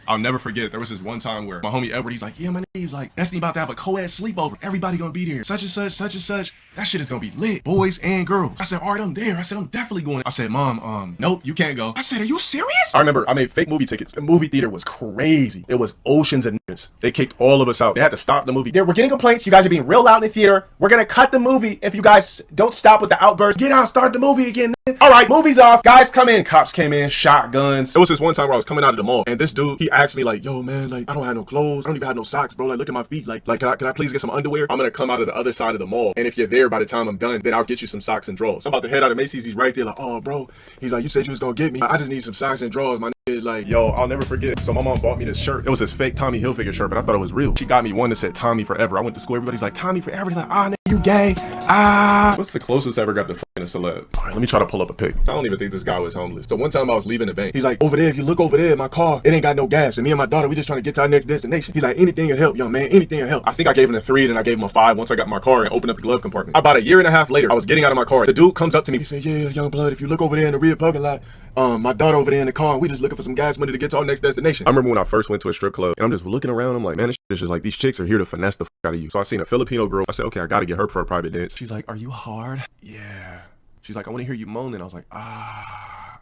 I'll never forget, there was this one time where my homie Edward, he's like, yeah, my nigga, he was like, Destiny about to have a co-ed sleepover. Everybody gonna be there. Such and such, such and such. That shit is gonna be lit. Boys and girls. I said, all right, I'm there. I said, I'm definitely going. I said, Mom, nope, you can't go. I said, are you serious? I remember I made fake movie tickets. The movie theater was crazy. It was oceans of niggas. They kicked all of us out. They had to stop the movie. We're getting complaints. You guys are being real loud in the theater. We're gonna cut the movie if you guys don't stop with the outbursts. Get out, start the movie again. All right, movie's off. Guys come in. Cops came in, shotguns. It was this one time where I was coming out of the mall and this dude, he asked me like, yo man, like I don't have no clothes. I don't even have no socks, bro. Like look at my feet. Like can I please get some underwear? I'm gonna come out of the other side of the mall. And if you're there by the time I'm done, then I'll get you some socks and drawers. I'm about to head out of Macy's. He's right there like, oh bro. He's like, you said you was gonna get me. I just need some socks and drawers, my nigga. Like, yo, I'll never forget. So my mom bought me this shirt. It was this fake Tommy Hilfiger shirt, but I thought it was real. She got me one that said Tommy Forever. I went to school. Everybody's like, Tommy Forever. He's like, ah, nigga, you gay. Ah. What's the closest I ever got to fucking a celeb? All right, let me try to pull up a pic. I don't even think this guy was homeless. So one time I was leaving the bank. He's like, over there, if you look over there in my car, it ain't got no gas. And me and my daughter, we just trying to get to our next destination. He's like, anything will help, young man. Anything will help. I think I gave him a 3, then I gave him a 5 once I got in my car and opened up the glove compartment. About a year and a half later, I was getting out of my car. The dude comes up to me. He said, yeah, young blood, if you look over there in the rear parking lot, my daughter over there in the car, we just looking for some gas money to get to our next destination. I remember when I first went to a strip club and I'm just looking around. I'm like, man, this shit is just like, these chicks are here to finesse the fuck out of you. So I seen a Filipino girl. I said, okay, I got to get her for a private dance. She's like, are you hard? Yeah. She's like, I want to hear you moaning. I was like, ah.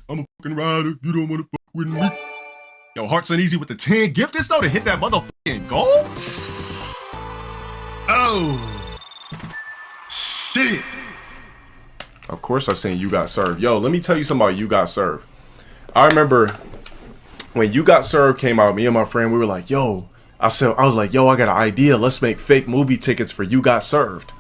I'm a fucking rider. You don't want to fuck with me. Yo, Hearts Uneasy with the 10 gifters though to hit that motherfucking goal. Oh. Shit. Of course I seen You Got Served. Yo, let me tell you something about You Got Served. I remember when You Got Served came out, me and my friend, we were like, yo, I was like, yo, I got an idea. Let's make fake movie tickets for You Got Served.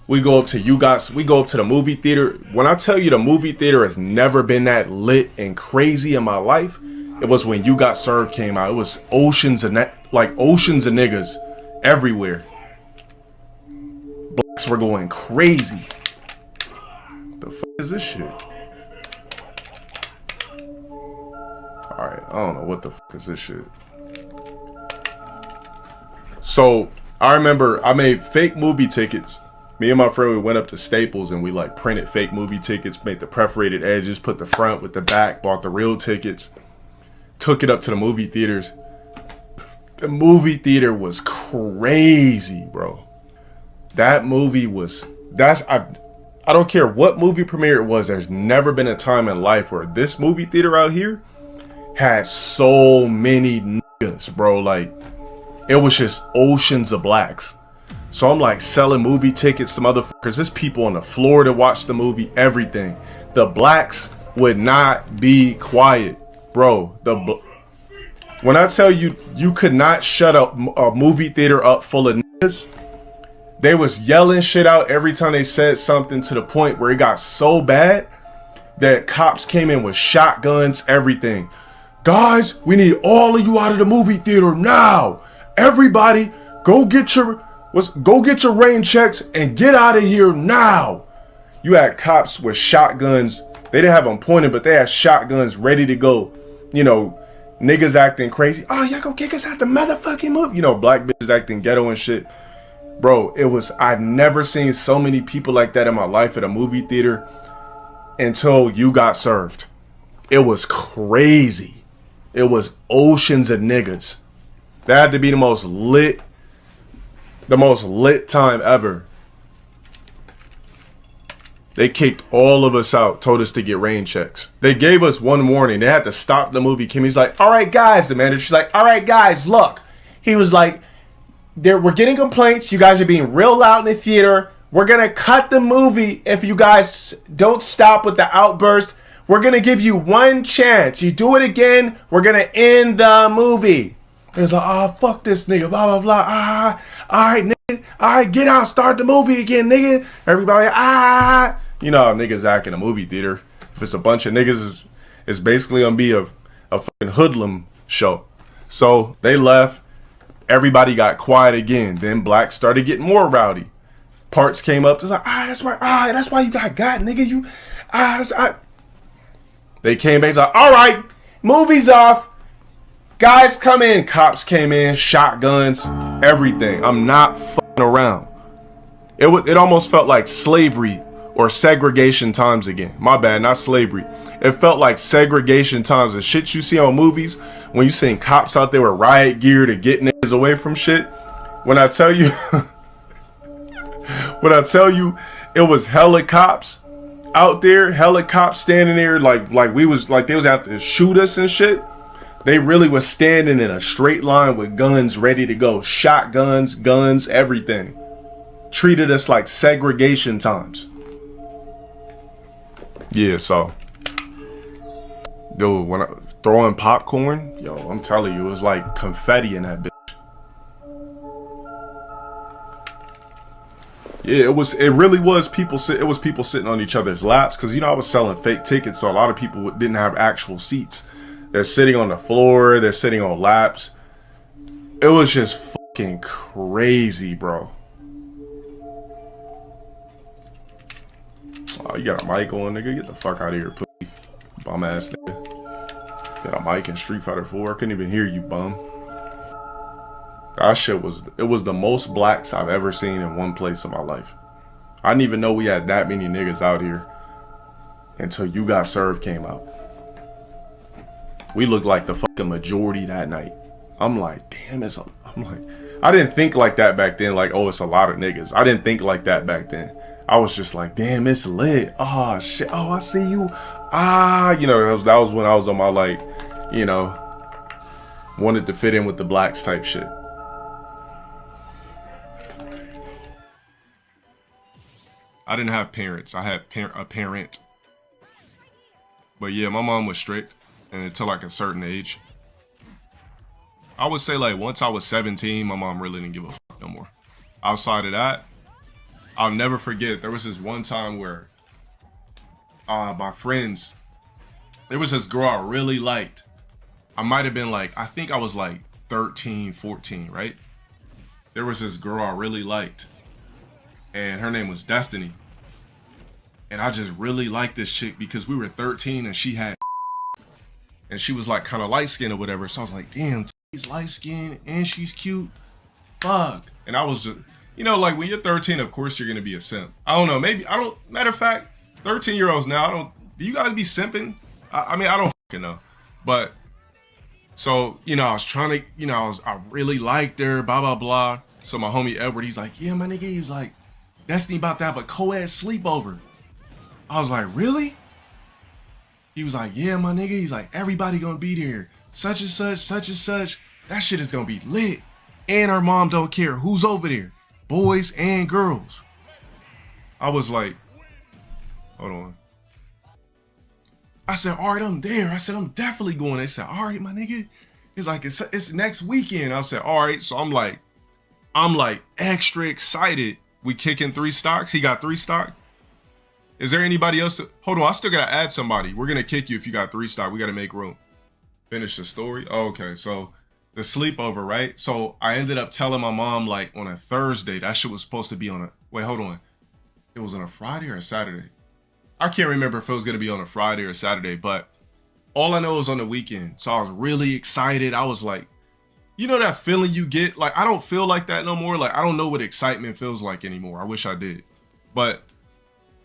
We go up to the movie theater. When I tell you the movie theater has never been that lit and crazy in my life, it was when You Got Served came out. It was oceans of niggas everywhere. Blacks were going crazy. The fuck is this shit? Alright, I don't know what the fuck is this shit. So, I remember I made fake movie tickets. Me and my friend, we went up to Staples and we like printed fake movie tickets, made the perforated edges, put the front with the back, bought the real tickets, took it up to the movie theaters. The movie theater was crazy, bro. That movie was, I don't care what movie premiere it was, there's never been a time in life where this movie theater out here had so many niggas, bro. Like, it was just oceans of blacks. So I'm like selling movie tickets to motherfuckers. There's people on the floor to watch the movie, everything. The blacks would not be quiet, bro. When I tell you, you could not shut up a movie theater up full of niggas. They was yelling shit out every time they said something, to the point where it got so bad that cops came in with shotguns, everything. Guys, we need all of you out of the movie theater now. Everybody, go get your rain checks and get out of here now. You had cops with shotguns. They didn't have them pointed, but they had shotguns ready to go. You know, niggas acting crazy. Oh, y'all gonna kick us out the motherfucking movie. You know, black bitches acting ghetto and shit. Bro, I've never seen so many people like that in my life at a movie theater until You Got Served. It was crazy. It was oceans of niggas. That had to be the most lit time ever. They kicked all of us out, told us to get rain checks. They gave us one warning. They had to stop the movie. Kimmy's like, all right, guys, the manager. She's like, all right, guys, look. He was like, we're getting complaints. You guys are being real loud in the theater. We're going to cut the movie if you guys don't stop with the outburst. We're going to give you one chance. You do it again, we're going to end the movie. It was like, oh, fuck this nigga, blah, blah, blah. Ah, all right, nigga. All right, get out, start the movie again, nigga. Everybody, ah. You know how niggas act in a movie theater. If it's a bunch of niggas, it's basically going to be a fucking hoodlum show. So they left. Everybody got quiet again. Then blacks started getting more rowdy. Parts came up. It's like, that's why you got nigga. They came back. It's like, all right, movie's off. Guys come in. Cops came in. Shotguns. Everything. I'm not fucking around. It almost felt like slavery or segregation times again. My bad, not slavery. It felt like segregation times. The shit you see on movies when you seen cops out there with riot gear to get niggas away from shit. When I tell you, it was hella cops out there, hella cops standing there like they was out to shoot us and shit. They really was standing in a straight line with guns ready to go. Shotguns, guns, everything. Treated us like segregation times. Yeah, so. Dude, when I throwing popcorn, yo, I'm telling you, it was like confetti in that bitch. Yeah, it really was people sitting on each other's laps, because, you know, I was selling fake tickets, so a lot of people didn't have actual seats. They're sitting on the floor, they're sitting on laps. It was just fucking crazy, bro. Oh, you got a mic on, nigga? Get the fuck out of here, pussy. Bum ass nigga. Got a mic in Street Fighter 4. I couldn't even hear you, bum. That shit was the most blacks I've ever seen in one place in my life. I didn't even know we had that many niggas out here until You Got Served came out. We looked like the fucking majority that night. I'm like, damn, I didn't think like that back then, like, oh, it's a lot of niggas. I didn't think like that back then. I was just like, damn, it's lit. Oh shit. Oh, I see you. You know, that was when I was on my, like, you know, wanted to fit in with the blacks type shit. I didn't have parents. I had a parent. But yeah, my mom was strict, and until like a certain age. I would say like once I was 17, my mom really didn't give a fuck no more. Outside of that, I'll never forget, there was this one time where my friends, there was this girl I really liked. I might have been like, I think I was like 13, 14, right? There was this girl I really liked, and her name was Destiny. And I just really liked this chick because we were 13 and she had, and she was like kind of light skinned or whatever. So I was like, damn, she's light skinned and she's cute. Fuck. And I was just, you know, like when you're 13, of course you're going to be a simp. I don't know. Maybe, I don't, matter of fact, 13-year-olds now, do you guys be simping? I mean, I don't fucking know. But, so, you know, I was trying to, you know, I really liked her, blah, blah, blah. So my homie Edward, he's like, yeah, my nigga, he was like, Destiny about to have a co-ed sleepover. I was like, really? He was like, yeah, my nigga. He's like, everybody gonna be there. Such and such, such and such. That shit is gonna be lit. And her mom don't care who's over there. Boys and girls. I was like, hold on. I said, all right, I'm there. I said, I'm definitely going. They said, all right, my nigga. He's like, it's next weekend. I said, all right. So I'm like extra excited. We kicking 3 stocks. He got 3 stock. Is there anybody else? Hold on, I still gotta add somebody. We're gonna kick you if you got 3 stock. We gotta make room. Finish the story. Oh, okay, so the sleepover, right? So I ended up telling my mom like on a Thursday. That shit was supposed to be on a, wait, hold on. It was on a Friday or a Saturday. I can't remember if it was gonna be on a Friday or Saturday, but all I know is on the weekend. So I was really excited. I was like, you know that feeling you get? Like, I don't feel like that no more. Like, I don't know what excitement feels like anymore. I wish I did. But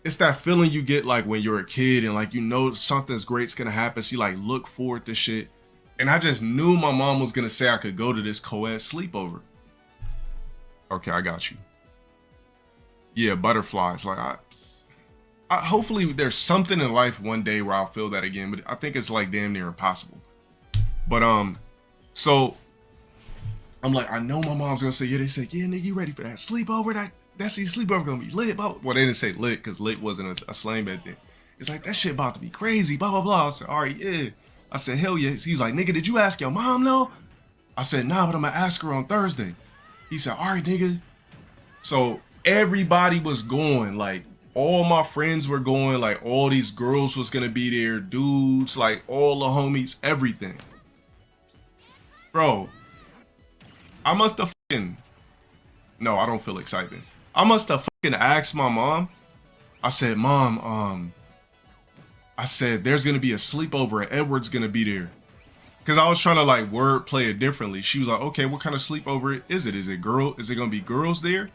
it's that feeling you get like when you're a kid and like, you know, something's great's gonna happen. So you like look forward to shit. And I just knew my mom was gonna say I could go to this co-ed sleepover. Okay, I got you. Yeah, butterflies. Like I hopefully there's something in life one day where I'll feel that again, but I think it's like damn near impossible. But so I'm like, I know my mom's gonna say, yeah, they said, yeah, nigga, you ready for that sleepover? That's your sleepover gonna be lit. Blah, blah. Well, they didn't say lit because lit wasn't a slang back then. It's like, that shit about to be crazy, blah, blah, blah. I said, all right, yeah. I said, hell yeah. He's like, nigga, did you ask your mom though? I said, nah, but I'm gonna ask her on Thursday. He said, all right, nigga. So everybody was going, like all my friends were going, like all these girls was gonna be there, dudes, like all the homies, everything. Bro, I must have fucking, no, I don't feel excitement. I must have fucking asked my mom. I said, Mom, I said, there's gonna be a sleepover and Edward's gonna be there. Cause I was trying to like word play it differently. She was like, okay, what kind of sleepover is it? Is it gonna be girls there?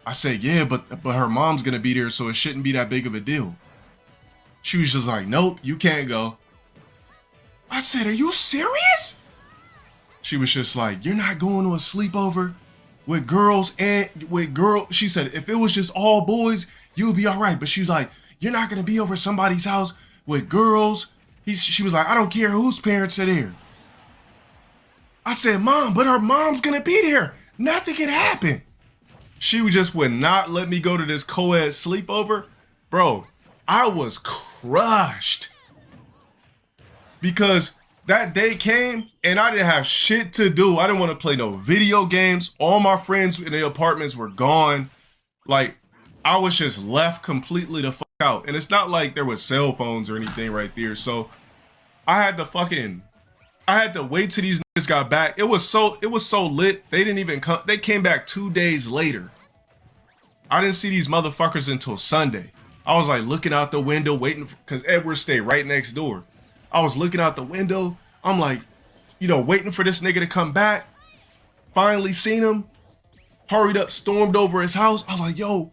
I said, yeah, but her mom's gonna be there, so it shouldn't be that big of a deal. She was just like, nope, you can't go. I said, are you serious? She was just like, you're not going to a sleepover with girls and with girls. She said, if it was just all boys, you'll be all right. But she was like, you're not gonna be over somebody's house with girls. She was like, I don't care whose parents are there. I said, Mom, but her mom's gonna be there. Nothing can happen. She just would not let me go to this co-ed sleepover. Bro, I was crushed. Because that day came and I didn't have shit to do. I didn't want to play no video games. All my friends in the apartments were gone. Like, I was just left completely the fuck out. And it's not like there was cell phones or anything right there. So I had to wait till these niggas got back. It was so lit. They didn't even come. They came back 2 days later. I didn't see these motherfuckers until Sunday. I was like looking out the window waiting because Edward stayed right next door. I was looking out the window. I'm like, waiting for this nigga to come back. Finally seen him. Hurried up, stormed over his house. I was like, yo,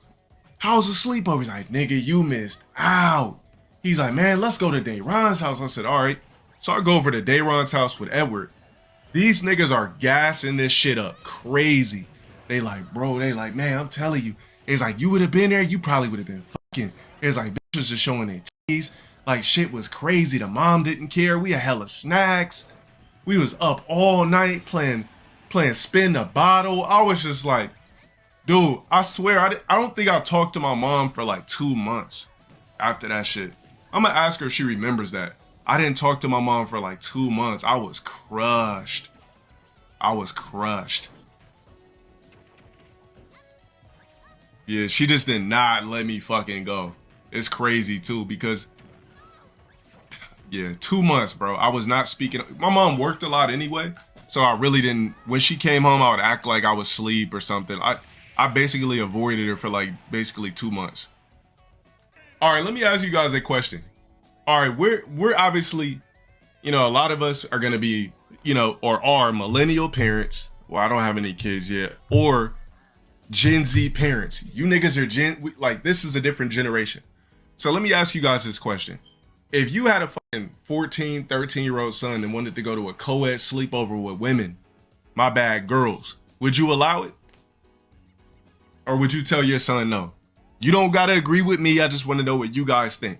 how's the sleepover? He's like, nigga, you missed out. He's like, man, let's go to Dayron's house. I said, all right. So I go over to Dayron's house with Edward. These niggas are gassing this shit up crazy. They like, bro, they like, man, I'm telling you. It's like, you would have been there, you probably would have been fucking. It's like, bitches just showing their titties. Like, shit was crazy. The mom didn't care. We had hella snacks. We was up all night playing spin the bottle. I was just like, dude, I swear, I don't think I talked to my mom for like 2 months after that shit. I'm gonna ask her if she remembers that. I didn't talk to my mom for like 2 months. I was crushed. Yeah, she just did not let me fucking go. It's crazy too because, yeah, 2 months, bro. I was not speaking. My mom worked a lot anyway, so I really didn't. When she came home, I would act like I was asleep or something. I basically avoided her for like basically 2 months. All right, let me ask you guys a question. All right, we're obviously, a lot of us are gonna be, or are millennial parents. Well, I don't have any kids yet, or Gen Z parents. You niggas are this is a different generation. So let me ask you guys this question. If you had a fucking 14, 13-year-old son and wanted to go to a co-ed sleepover with women, my bad, girls, would you allow it? Or would you tell your son no? You don't gotta agree with me. I just want to know what you guys think.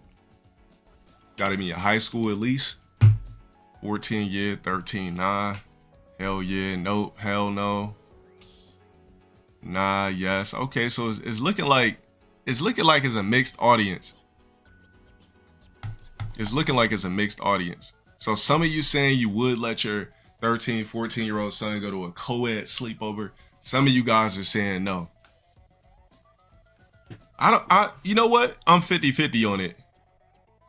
Gotta be in high school at least. 14, yeah, 13, nah. Hell yeah, nope, hell no. Nah, yes. Okay, so it's looking like it's a mixed audience. It's looking like it's a mixed audience. So some of you saying you would let your 13, 14-year-old son go to a co-ed sleepover. Some of you guys are saying no. You know what? I'm 50-50 on it.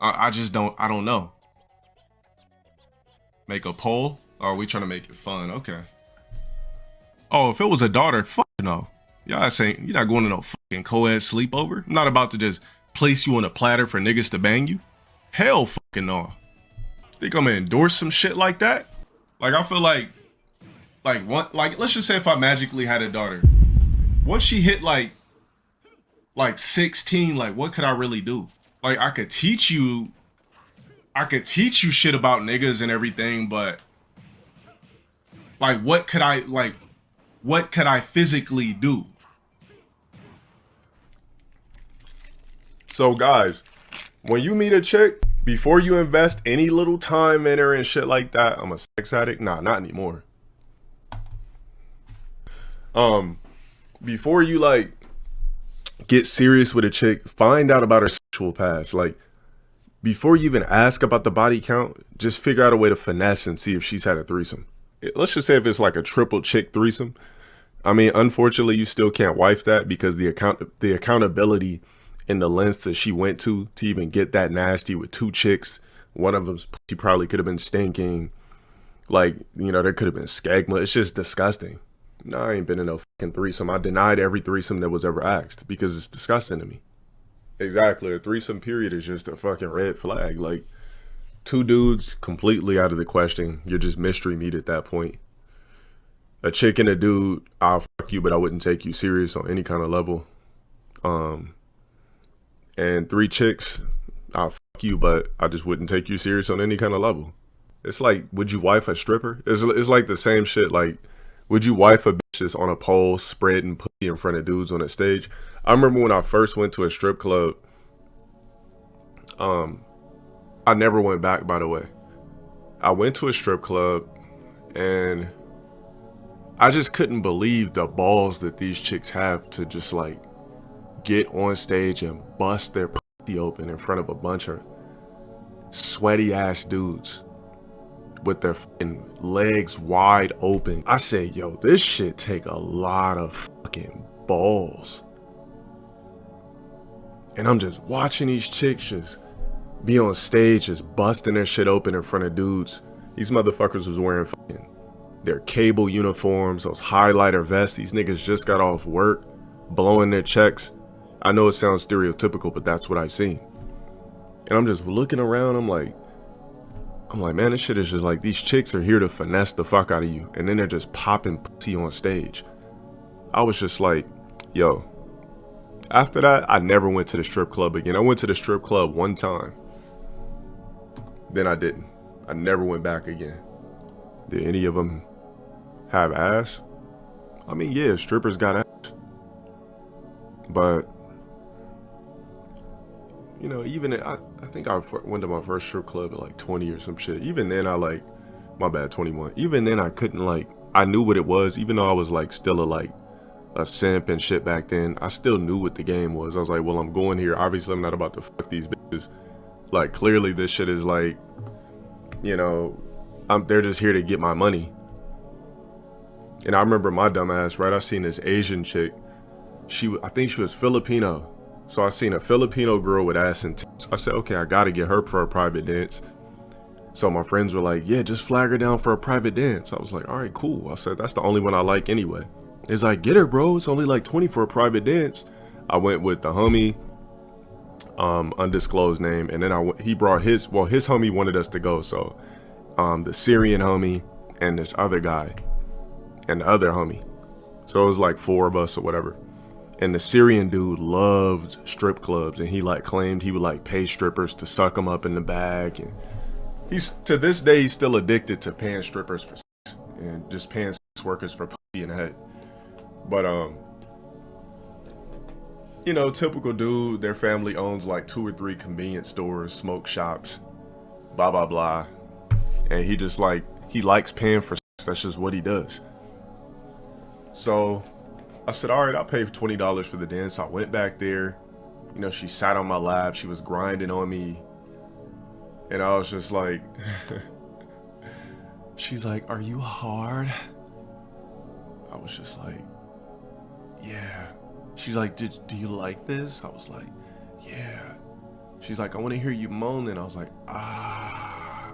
I don't know. Make a poll? Or are we trying to make it fun? Okay. Oh, if it was a daughter, fuck no. Y'all saying you're not going to no fucking co-ed sleepover. I'm not about to just place you on a platter for niggas to bang you. Hell fucking no. Think I'm gonna endorse some shit like that? Like, I feel like let's just say if I magically had a daughter, once she hit like 16, like what could I really do? Like, I could teach you shit about niggas and everything, but like what could I physically do? So guys, when you meet a chick, before you invest any little time in her and shit like that, I'm a sex addict. Nah, not anymore. Before you like get serious with a chick, find out about her sexual past. Like, before you even ask about the body count, just figure out a way to finesse and see if she's had a threesome. Let's just say if it's like a triple chick threesome. I mean, unfortunately, you still can't wife that because the accountability and the lengths that she went to even get that nasty with 2 chicks. One of them, she probably could have been stinking. Like, there could have been skegma. It's just disgusting. No, I ain't been in no fucking threesome. I denied every threesome that was ever asked because it's disgusting to me. Exactly. A threesome period is just a fucking red flag. Like, 2 dudes, completely out of the question. You're just mystery meat at that point. A chick and a dude, I'll fuck you, but I wouldn't take you serious on any kind of level. And 3 chicks, I'll fuck you, but I just wouldn't take you serious on any kind of level. It's like, would you wife a stripper? It's like the same shit. Like, would you wife a bitch that's on a pole spreading pussy in front of dudes on a stage? I remember when I first went to a strip club. I never went back, by the way. I went to a strip club and I just couldn't believe the balls that these chicks have to just like get on stage and bust their pussy open in front of a bunch of sweaty ass dudes with their fucking legs wide open. I say, yo, this shit take a lot of fucking balls. And I'm just watching these chicks just be on stage, just busting their shit open in front of dudes. These motherfuckers was wearing fucking their cable uniforms, those highlighter vests. These niggas just got off work, blowing their checks. I know it sounds stereotypical, but that's what I seen. And I'm just looking around, I'm like, man, this shit is just like, these chicks are here to finesse the fuck out of you. And then they're just popping pussy on stage. I was just like, yo. After that, I never went to the strip club again. I went to the strip club one time. Then I didn't. I never went back again. Did any of them have ass? I mean, yeah, strippers got ass. But, you know, even I think I went to my first strip club at like 20 or some shit. Even then, my bad, 21. Even then, I couldn't like, I knew what it was. Even though I was like still a simp and shit back then, I still knew what the game was. I was like, well, I'm going here. Obviously, I'm not about to fuck these bitches. Like, clearly this shit is like, you know, they're just here to get my money. And I remember my dumb ass, right? I seen this Asian chick. I think she was Filipino. So I seen a Filipino girl with ass and tits. I said, okay, I gotta get her for a private dance. So my friends were like, yeah, just flag her down for a private dance. I was like, all right, cool. I said, that's the only one I like anyway. It's like, get her, bro. It's only like 20 for a private dance. I went with the homie, undisclosed name, and then he brought his homie wanted us to go. So, the Syrian homie and this other guy and the other homie. So it was like 4 of us or whatever. And the Syrian dude loved strip clubs, and he like claimed he would like pay strippers to suck him up in the bag. And to this day, he's still addicted to paying strippers for sex and just paying sex workers for pussy in the head. But, you know, typical dude, their family owns like 2 or 3 convenience stores, smoke shops, blah, blah, blah. And he just like, he likes paying for sex. That's just what he does. So I said, all right, I'll pay $20 for the dance. So I went back there. You know, she sat on my lap. She was grinding on me. And I was just like, she's like, are you hard? I was just like, yeah. She's like, do you like this? I was like, yeah. She's like, I want to hear you moan. And I was like, ah.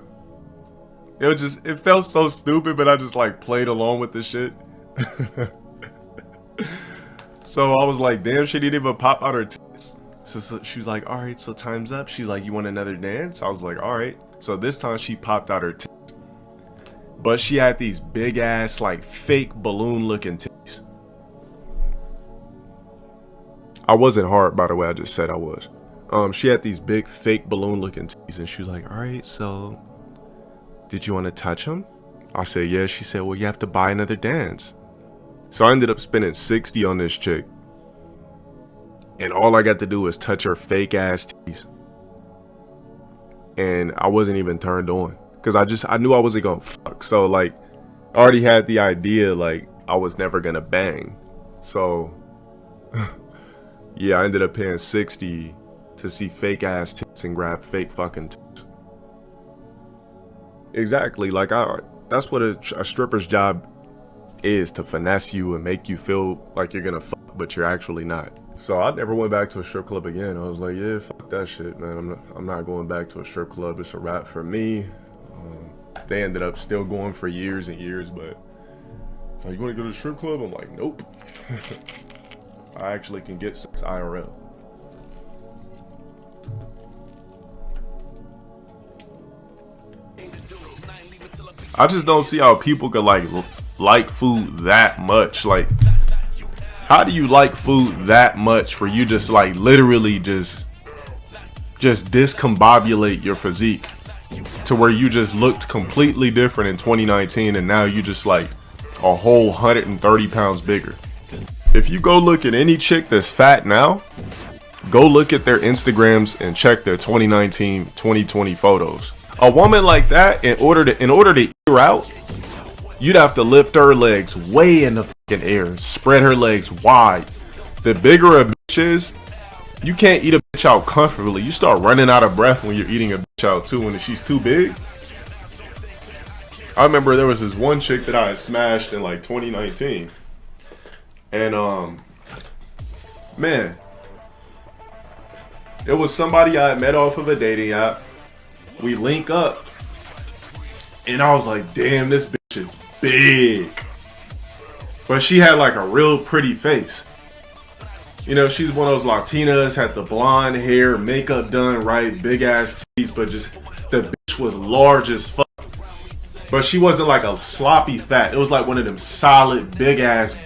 It felt so stupid, but I just like played along with the shit. So I was like, damn, she didn't even pop out her tits. So she was like, all right, so time's up. She's like, you want another dance? I was like, all right. So this time she popped out her tits. But she had these big ass, like fake balloon looking titties. I wasn't hard, by the way. I just said I was. She had these big fake balloon looking titties, and she was like, all right, so did you want to touch them? I said, yeah. She said, well, you have to buy another dance. So I ended up spending $60 on this chick. And all I got to do was touch her fake ass titties. And I wasn't even turned on. Because I knew I wasn't going to fuck. So like, I already had the idea like I was never going to bang. So yeah, I ended up paying $60 to see fake ass tits and grab fake fucking tits. Exactly. Like that's what a stripper's job is, to finesse you and make you feel like you're gonna fuck, but you're actually not. So I never went back to a strip club again. I was like, yeah, fuck that shit, man. I'm not going back to a strip club. It's a wrap for me. They ended up still going for years and years, but so you want to go to the strip club? I'm like, nope. I actually can get sex IRL. I just don't see how people could like food that much. Like, How do you like food that much where you just like literally just discombobulate your physique to where you just looked completely different in 2019 and now you just like a whole 130 pounds bigger? If you go look at any chick that's fat now, go look at their Instagrams and check their 2019, 2020 photos. A woman like that, in order to eat her out, you'd have to lift her legs way in the fucking air, spread her legs wide. The bigger a bitch is, you can't eat a bitch out comfortably. You start running out of breath when you're eating a bitch out too, when she's too big. I remember there was this one chick that I had smashed in like 2019. And man, it was somebody I had met off of a dating app. We link up, and I was like, damn, this bitch is big. But she had like a real pretty face. You know, she's one of those Latinas, had the blonde hair, makeup done right, big ass titties, but just the bitch was large as fuck. But she wasn't like a sloppy fat. It was like one of them solid, big ass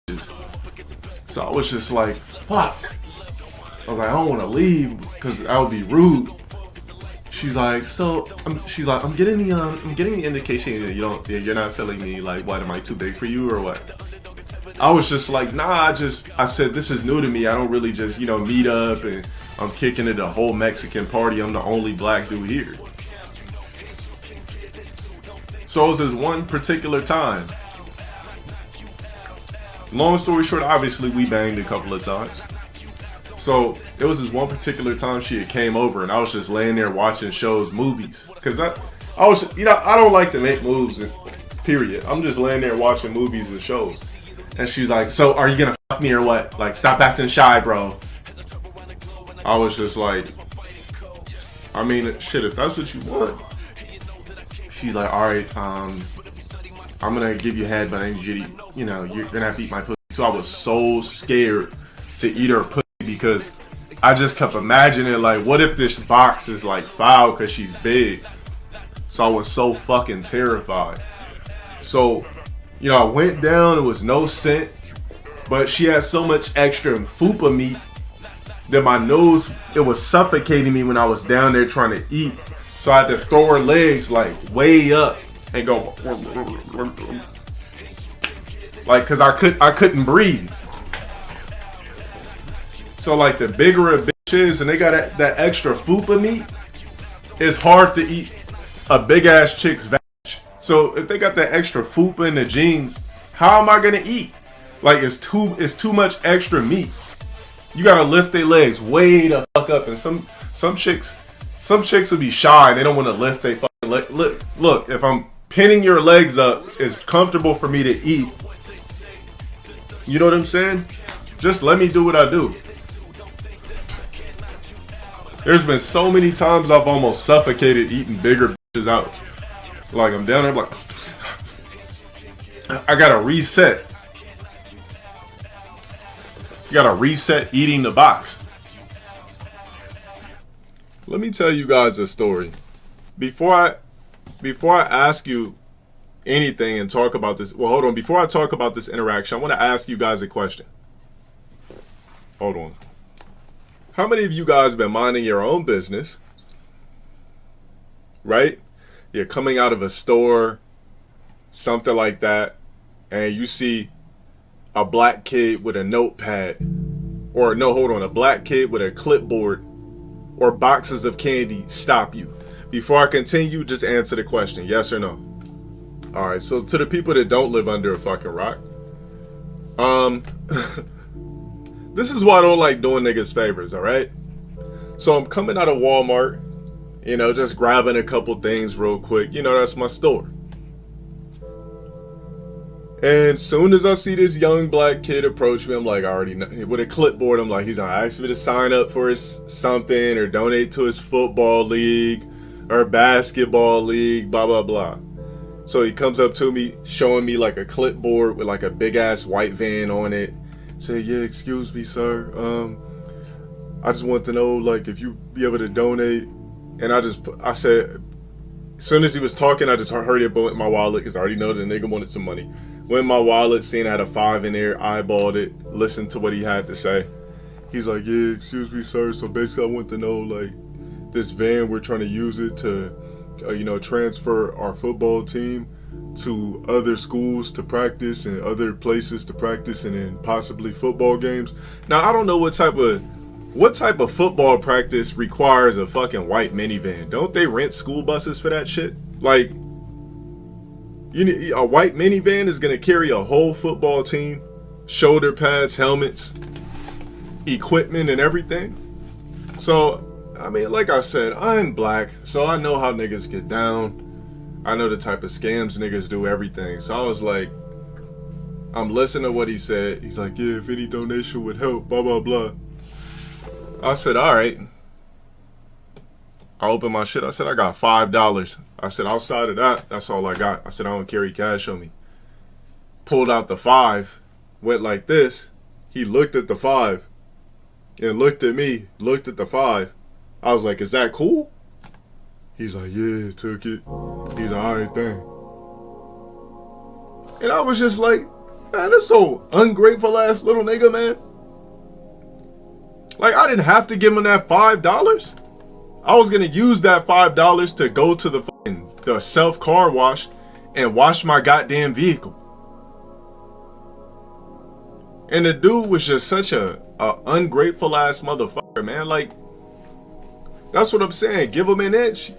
bitches. So I was just like, fuck. I was like, I don't want to leave because that would be rude. She's like, I'm getting the indication that you're not feeling me. Like, what, am I too big for you or what? I was just like, nah, I said, this is new to me. I don't really just, meet up and I'm kicking it a whole Mexican party. I'm the only black dude here. So it was this one particular time. Long story short, obviously we banged a couple of times. So it was this one particular time she had came over and I was just laying there watching shows, movies. Cause I was, I don't like to make moves, period. I'm just laying there watching movies and shows. And she's like, so are you gonna fuck me or what? Like, stop acting shy, bro. I was just like, I mean, shit, if that's what you want. She's like, all right, I'm gonna give you head, but I need you to, you're gonna have to eat my pussy. So I was so scared to eat her pussy because I just kept imagining, like, what if this box is like foul because she's big? So I was so fucking terrified. So, I went down, it was no scent, but she had so much extra fupa meat that my nose, it was suffocating me when I was down there trying to eat. So I had to throw her legs like way up and go like, cause I couldn't breathe. So like the bigger a bitch is and they got that extra fupa meat, it's hard to eat a big ass chick's vag. So if they got that extra fupa in the jeans, how am I gonna eat? Like it's too much extra meat. You gotta lift their legs way the fuck up, and some chicks would be shy. They don't want to lift their fucking leg. Look, if I'm pinning your legs up, it's comfortable for me to eat. You know what I'm saying? Just let me do what I do. There's been so many times I've almost suffocated eating bigger bitches out. Like I'm down there, I'm like, I gotta reset. You gotta reset eating the box. Let me tell you guys a story. Before I ask you anything and talk about this, well, hold on. Before I talk about this interaction, I want to ask you guys a question. Hold on. How many of you guys been minding your own business? Right? You're coming out of a store, something like that, and you see a black kid with a notepad, or no, hold on, a black kid with a clipboard or boxes of candy stop you. Before I continue, just answer the question, yes or no. All right, so to the people that don't live under a fucking rock, this is why I don't like doing niggas favors, all right? So I'm coming out of Walmart, just grabbing a couple things real quick. That's my store. And soon as I see this young black kid approach me, I'm like, I already know, with a clipboard, I'm like, he's gonna ask me to sign up for his something or donate to his football league or basketball league, blah, blah, blah. So he comes up to me, showing me like a clipboard with like a big ass white van on it. Say, yeah, excuse me, sir. I just want to know, like, if you be able to donate. And I said, as soon as he was talking, I just heard it in my wallet because I already know the nigga wanted some money. Went in my wallet, seen I had a 5 in there, eyeballed it, listened to what he had to say. He's like, yeah, excuse me, sir. So basically, I want to know, like, this van, we're trying to use it to, transfer our football team to other schools to practice and other places to practice and then possibly football games. Now, I don't know what type of football practice requires a fucking white minivan. Don't they rent school buses for that shit? Like, a white minivan is going to carry a whole football team, shoulder pads, helmets, equipment, and everything. So, I mean, like I said, I'm black, so I know how niggas get down. I know the type of scams niggas do, everything. So I was like, I'm listening to what he said. He's like, yeah, if any donation would help, blah, blah, blah. I said, all right. I opened my shit. I said, I got $5. I said, outside of that, that's all I got. I said, I don't carry cash on me. Pulled out the 5, went like this. He looked at the 5 and looked at me, looked at the 5. I was like, is that cool? He's like, yeah, took it. He's like, all right, thing. And I was just like, man, that's so ungrateful ass little nigga, man. Like, I didn't have to give him that $5. I was gonna use that $5 to go to the self car wash and wash my goddamn vehicle. And the dude was just such a ungrateful ass motherfucker, man. Like, that's what I'm saying. Give him an inch.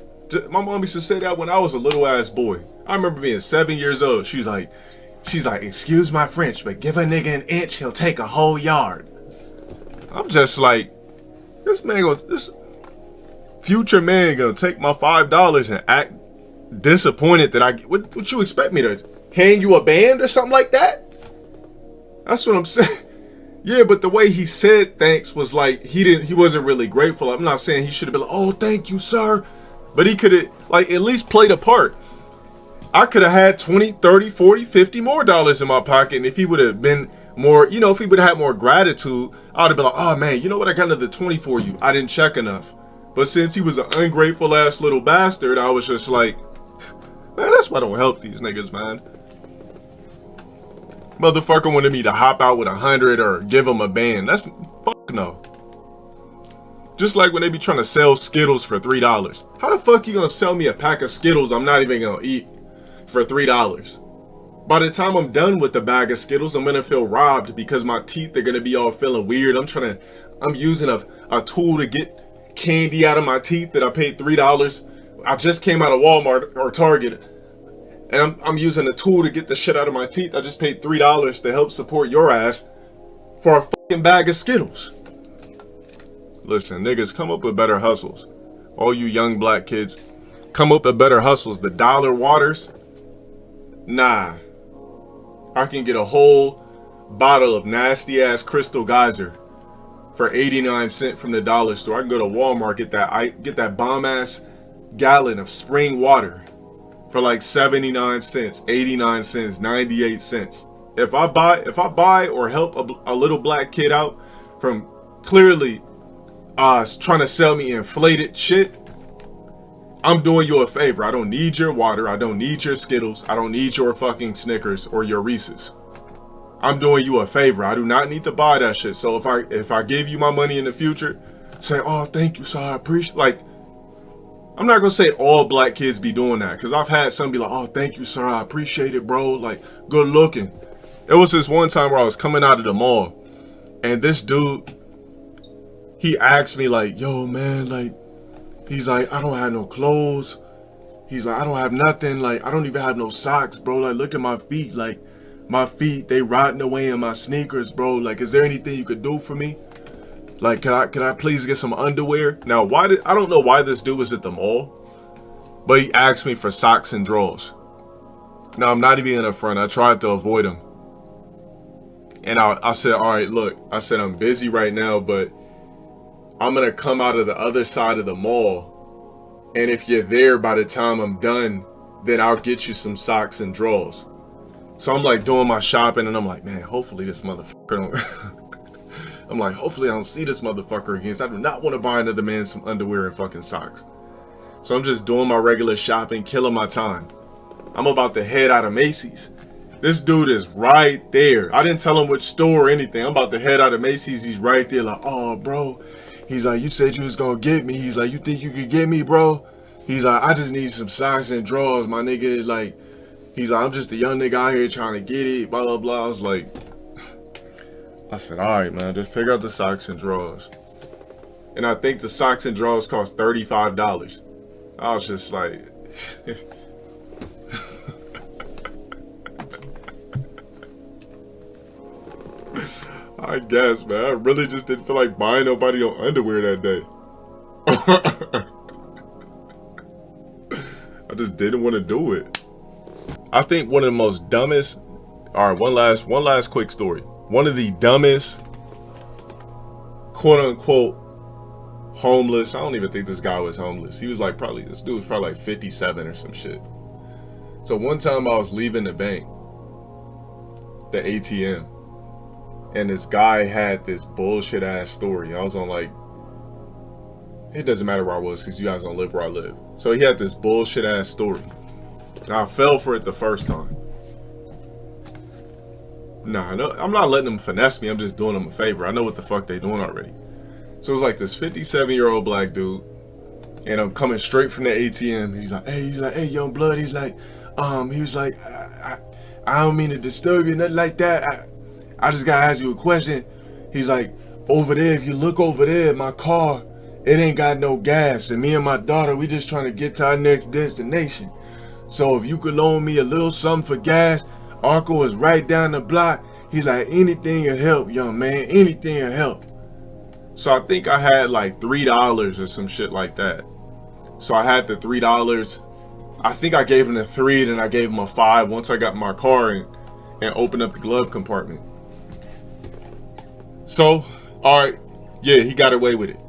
My mom used to say that when I was a little ass boy. I remember being 7 years old. She's like, excuse my French, but give a nigga an inch, he'll take a whole yard. I'm just like, this future man gonna take my $5 and act disappointed that what you expect me to hand you a band or something like that? That's what I'm saying. Yeah, but the way he said thanks was like he wasn't really grateful. I'm not saying he should have been like, oh, thank you, sir. But he could have like at least played a part. I could have had 20, 30, 40, 50 more dollars in my pocket. And if he would have been more, if he would have had more gratitude, I would have been like, oh man, you know what? I got another 20 for you. I didn't check enough. But since he was an ungrateful ass little bastard, I was just like, man, that's why I don't help these niggas, man. Motherfucker wanted me to hop out with 100 or give him a band. That's fuck no. Just like when they be trying to sell Skittles for $3. How the fuck you gonna sell me a pack of Skittles I'm not even gonna eat for $3? By the time I'm done with the bag of Skittles, I'm gonna feel robbed because my teeth are gonna be all feeling weird. I'm using a tool to get candy out of my teeth that I paid $3. I just came out of Walmart or Target. And I'm using a tool to get the shit out of my teeth. I just paid $3 to help support your ass for a fucking bag of Skittles. Listen, niggas, come up with better hustles. All you young black kids, come up with better hustles. The dollar waters? Nah. I can get a whole bottle of nasty ass Crystal Geyser for 89 cents from the dollar store. I can go to Walmart, get that bomb ass gallon of spring water for like 79 cents, 89 cents, 98 cents. If I buy or help a little black kid out from clearly trying to sell me inflated shit, I'm doing you a favor. I don't need your water. I don't need your Skittles. I don't need your fucking Snickers or your Reese's. I'm doing you a favor. I do not need to buy that shit. So if I give you my money in the future, say, oh, thank you, sir. I appreciate. Like, I'm not gonna say all black kids be doing that, because I've had some be like, oh, thank you, sir. I appreciate it, bro. Like, good looking. There was this one time where I was coming out of the mall, and this dude, he asked me like, yo, man, like, he's like, I don't have no clothes. He's like, I don't have nothing. Like, I don't even have no socks, bro. Like, look at my feet. Like, my feet, they rotting away in my sneakers, bro. Like, is there anything you could do for me? Like, can I please get some underwear? Now, I don't know why this dude was at the mall, but he asked me for socks and drawers. Now, I'm not even in the front. I tried to avoid him. And I said, all right, look, I said, I'm busy right now, but I'm going to come out of the other side of the mall. And if you're there by the time I'm done, then I'll get you some socks and drawers. So I'm like doing my shopping, and I'm like, man, hopefully this motherfucker don't... I'm like, hopefully I don't see this motherfucker again. I do not want to buy another man some underwear and fucking socks. So I'm just doing my regular shopping, killing my time. I'm about to head out of Macy's. This dude is right there. I didn't tell him which store or anything. I'm about to head out of Macy's. He's right there like, oh, bro. He's like, you said you was going to get me. He's like, you think you could get me, bro? He's like, I just need some socks and drawers, my nigga. Like, he's like, I'm just a young nigga out here trying to get it, blah, blah, blah. I was like, I said, all right, man, just pick up the socks and drawers. And I think the socks and drawers cost $35. I was just like, I guess, man. I really just didn't feel like buying nobody no underwear that day. I just didn't want to do it. I think one of the most dumbest. All right, one last quick story. One of the dumbest, quote unquote, homeless. I don't even think this guy was homeless. He was like this dude was probably like 57 or some shit. So one time I was leaving the bank, the ATM. And this guy had this bullshit ass story. I was on like, it doesn't matter where I was because you guys don't live where I live. So he had this bullshit ass story. I fell for it the first time. Nah, no, I'm not letting them finesse me. I'm just doing them a favor. I know what the fuck they doing already. So it's like this 57-year-old black dude. And I'm coming straight from the ATM. He's like, hey, young blood. He's like, he was like, I don't mean to disturb you, nothing like that. I just gotta ask you a question. He's like, over there, if you look over there, my car, it ain't got no gas. And me and my daughter, we just trying to get to our next destination. So if you could loan me a little something for gas, Arco is right down the block. He's like, anything will help, young man. Anything will help. So I think I had like $3 or some shit like that. So I had the $3. I think I gave him the 3, then I gave him a 5 once I got in my car and opened up the glove compartment. So, all right, yeah, he got away with it.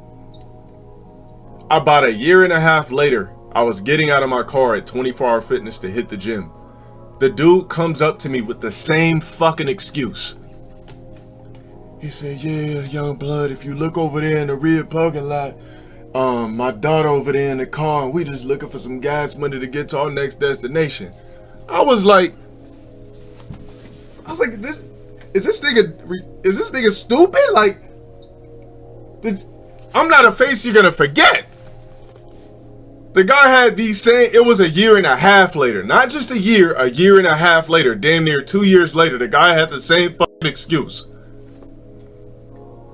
About a year and a half later, I was getting out of my car at 24 Hour Fitness to hit the gym. The dude comes up to me with the same fucking excuse. He said, yeah, young blood, if you look over there in the rear parking lot, my daughter over there in the car, and we just looking for some gas money to get to our next destination. I was like, is this nigga stupid? Like, I'm not a face you're gonna forget. The guy had these saying, it was a year and a half later, not just a year and a half later, damn near 2 years later, the guy had the same fucking excuse.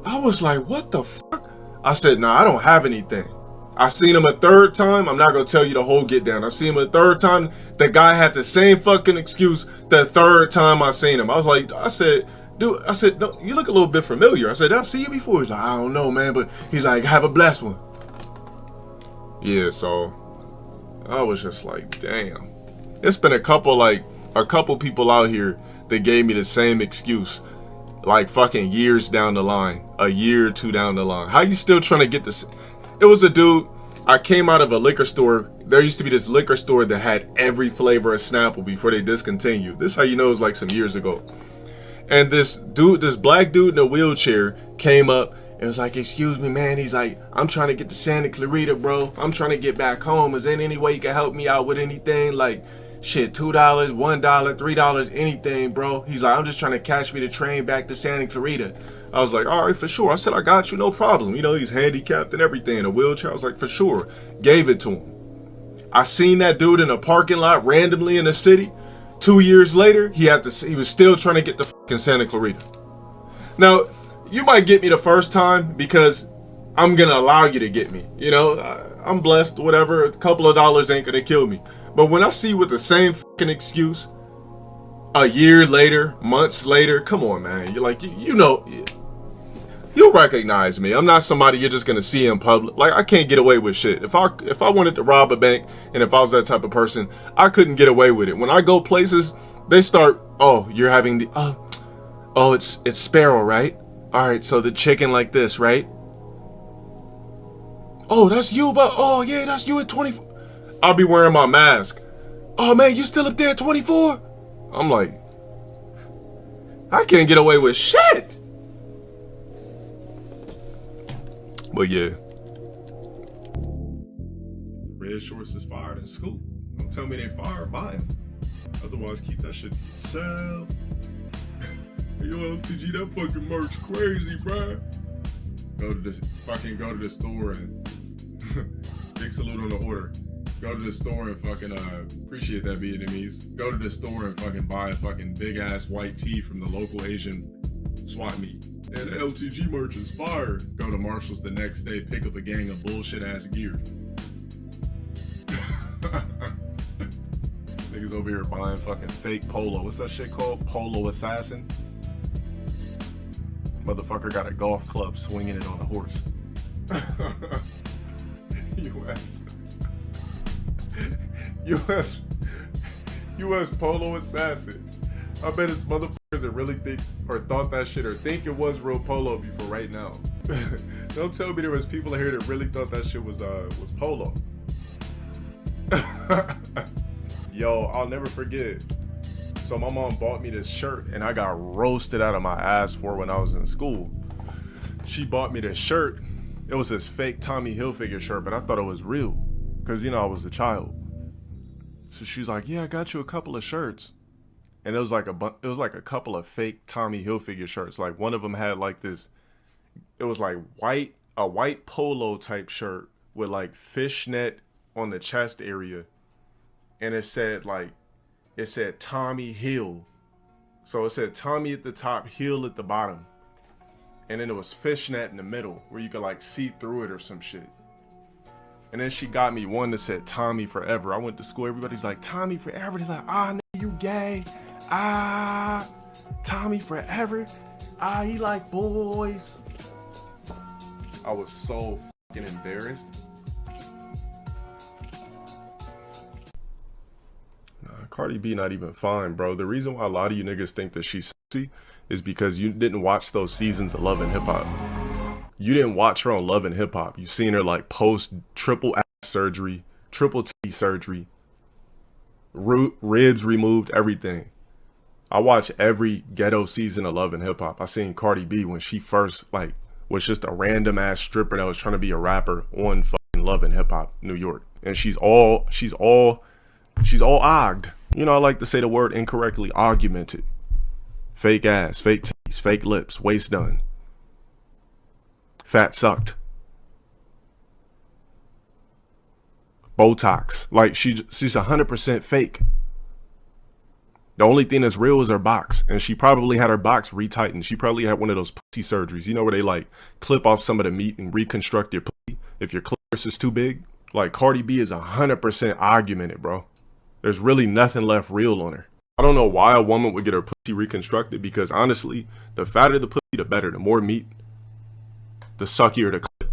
I was like, what the fuck? I said, nah, I don't have anything. I seen him a third time. I'm not gonna tell you the whole get down. I seen him a third time. The guy had the same fucking excuse the third time I seen him. I said, dude, no, you look a little bit familiar. I said, did I see you before? He's like, I don't know, man, but he's like, have a blessed one. Yeah, so I was just like, damn. It's been a couple people out here that gave me the same excuse, like fucking years down the line, a year or two down the line. How you still trying to get this? It was a dude. I came out of a liquor store. There used to be this liquor store that had every flavor of Snapple before they discontinued. This is how you know it was like some years ago. And this black dude in a wheelchair came up and was like, excuse me, man. He's like, I'm trying to get to Santa Clarita, bro. I'm trying to get back home. Is there any way you can help me out with anything? Like, shit, $2, $1, $3, anything, bro. He's like, I'm just trying to catch me the train back to Santa Clarita. I was like, all right, for sure. I said, I got you, no problem. You know, he's handicapped and everything in a wheelchair. I was like, for sure. Gave it to him. I seen that dude in a parking lot randomly in the city. 2 years later, he was still trying to get to fucking Santa Clarita. Now, you might get me the first time because I'm going to allow you to get me. You know, I'm blessed, whatever. A couple of dollars ain't going to kill me. But when I see you with the same fucking excuse, a year later, months later, come on, man. You're like, you know, you'll recognize me. I'm not somebody you're just gonna see in public. Like, I can't get away with shit. If I wanted to rob a bank, and if I was that type of person, I couldn't get away with it. When I go places, they start, oh, you're having the, oh, it's Sparrow, right? All right, so the chicken like this, right? Oh, that's you, but oh yeah, that's you at 24. I'll be wearing my mask. Oh man, you still up there at 24? I'm like, I can't get away with shit. But yeah. Red shorts is fired in school. Don't tell me they fired, buy them. Otherwise Otherwise, keep that shit to yourself. Yo, LTG, that fucking merch crazy, bruh. Go to the store and big salute on the order. Go to the store and fucking appreciate that Vietnamese. Go to the store and fucking buy a fucking big ass white tee from the local Asian swap meet. And LTG merch is fire. Go to Marshall's the next day, pick up a gang of bullshit ass gear. Niggas over here buying fucking fake polo. What's that shit called? Polo assassin? Motherfucker got a golf club swinging it on a horse. US polo assassin. I bet it's motherfuckers that really think or thought that shit or think it was real polo before right now. Don't tell me there was people here that really thought that shit was polo. Yo, I'll never forget. So my mom bought me this shirt and I got roasted out of my ass for when I was in school. She bought me this shirt. It was this fake Tommy Hilfiger shirt, but I thought it was real because, you know, I was a child. So she was like, yeah, I got you a couple of shirts. And it was like a couple of fake Tommy Hilfiger shirts. Like one of them had like this, it was like a white polo type shirt with like fishnet on the chest area. And it said Tommy Hill. So it said Tommy at the top, Hill at the bottom. And then it was fishnet in the middle where you could like see through it or some shit. And then she got me one that said Tommy Forever. I went to school, everybody's like, Tommy Forever. He's like, ah, nigga, you gay. Ah, Tommy Forever. Ah, he like boys. I was so fucking embarrassed. Cardi B not even fine, bro. The reason why a lot of you niggas think that she's sexy is because you didn't watch those seasons of Love and Hip Hop. You didn't watch her on Love and Hip Hop. You seen her like post triple ass surgery, triple T surgery, ribs removed, everything. I watched every ghetto season of Love and Hip Hop. I seen Cardi B when she first like was just a random ass stripper that was trying to be a rapper on fucking Love and Hip Hop New York, and she's all ogged. You know, I like to say the word incorrectly, augmented. Fake ass, fake titties, fake lips, waist done. Fat sucked. Botox. Like she's 100% fake. The only thing that's real is her box. And she probably had her box retightened. She probably had one of those pussy surgeries. You know where they like clip off some of the meat and reconstruct your pussy if your clitoris is too big? Like Cardi B is 100% augmented, bro. There's really nothing left real on her. I don't know why a woman would get her pussy reconstructed, because honestly, the fatter the pussy, the better. The more meat, the suckier the clit.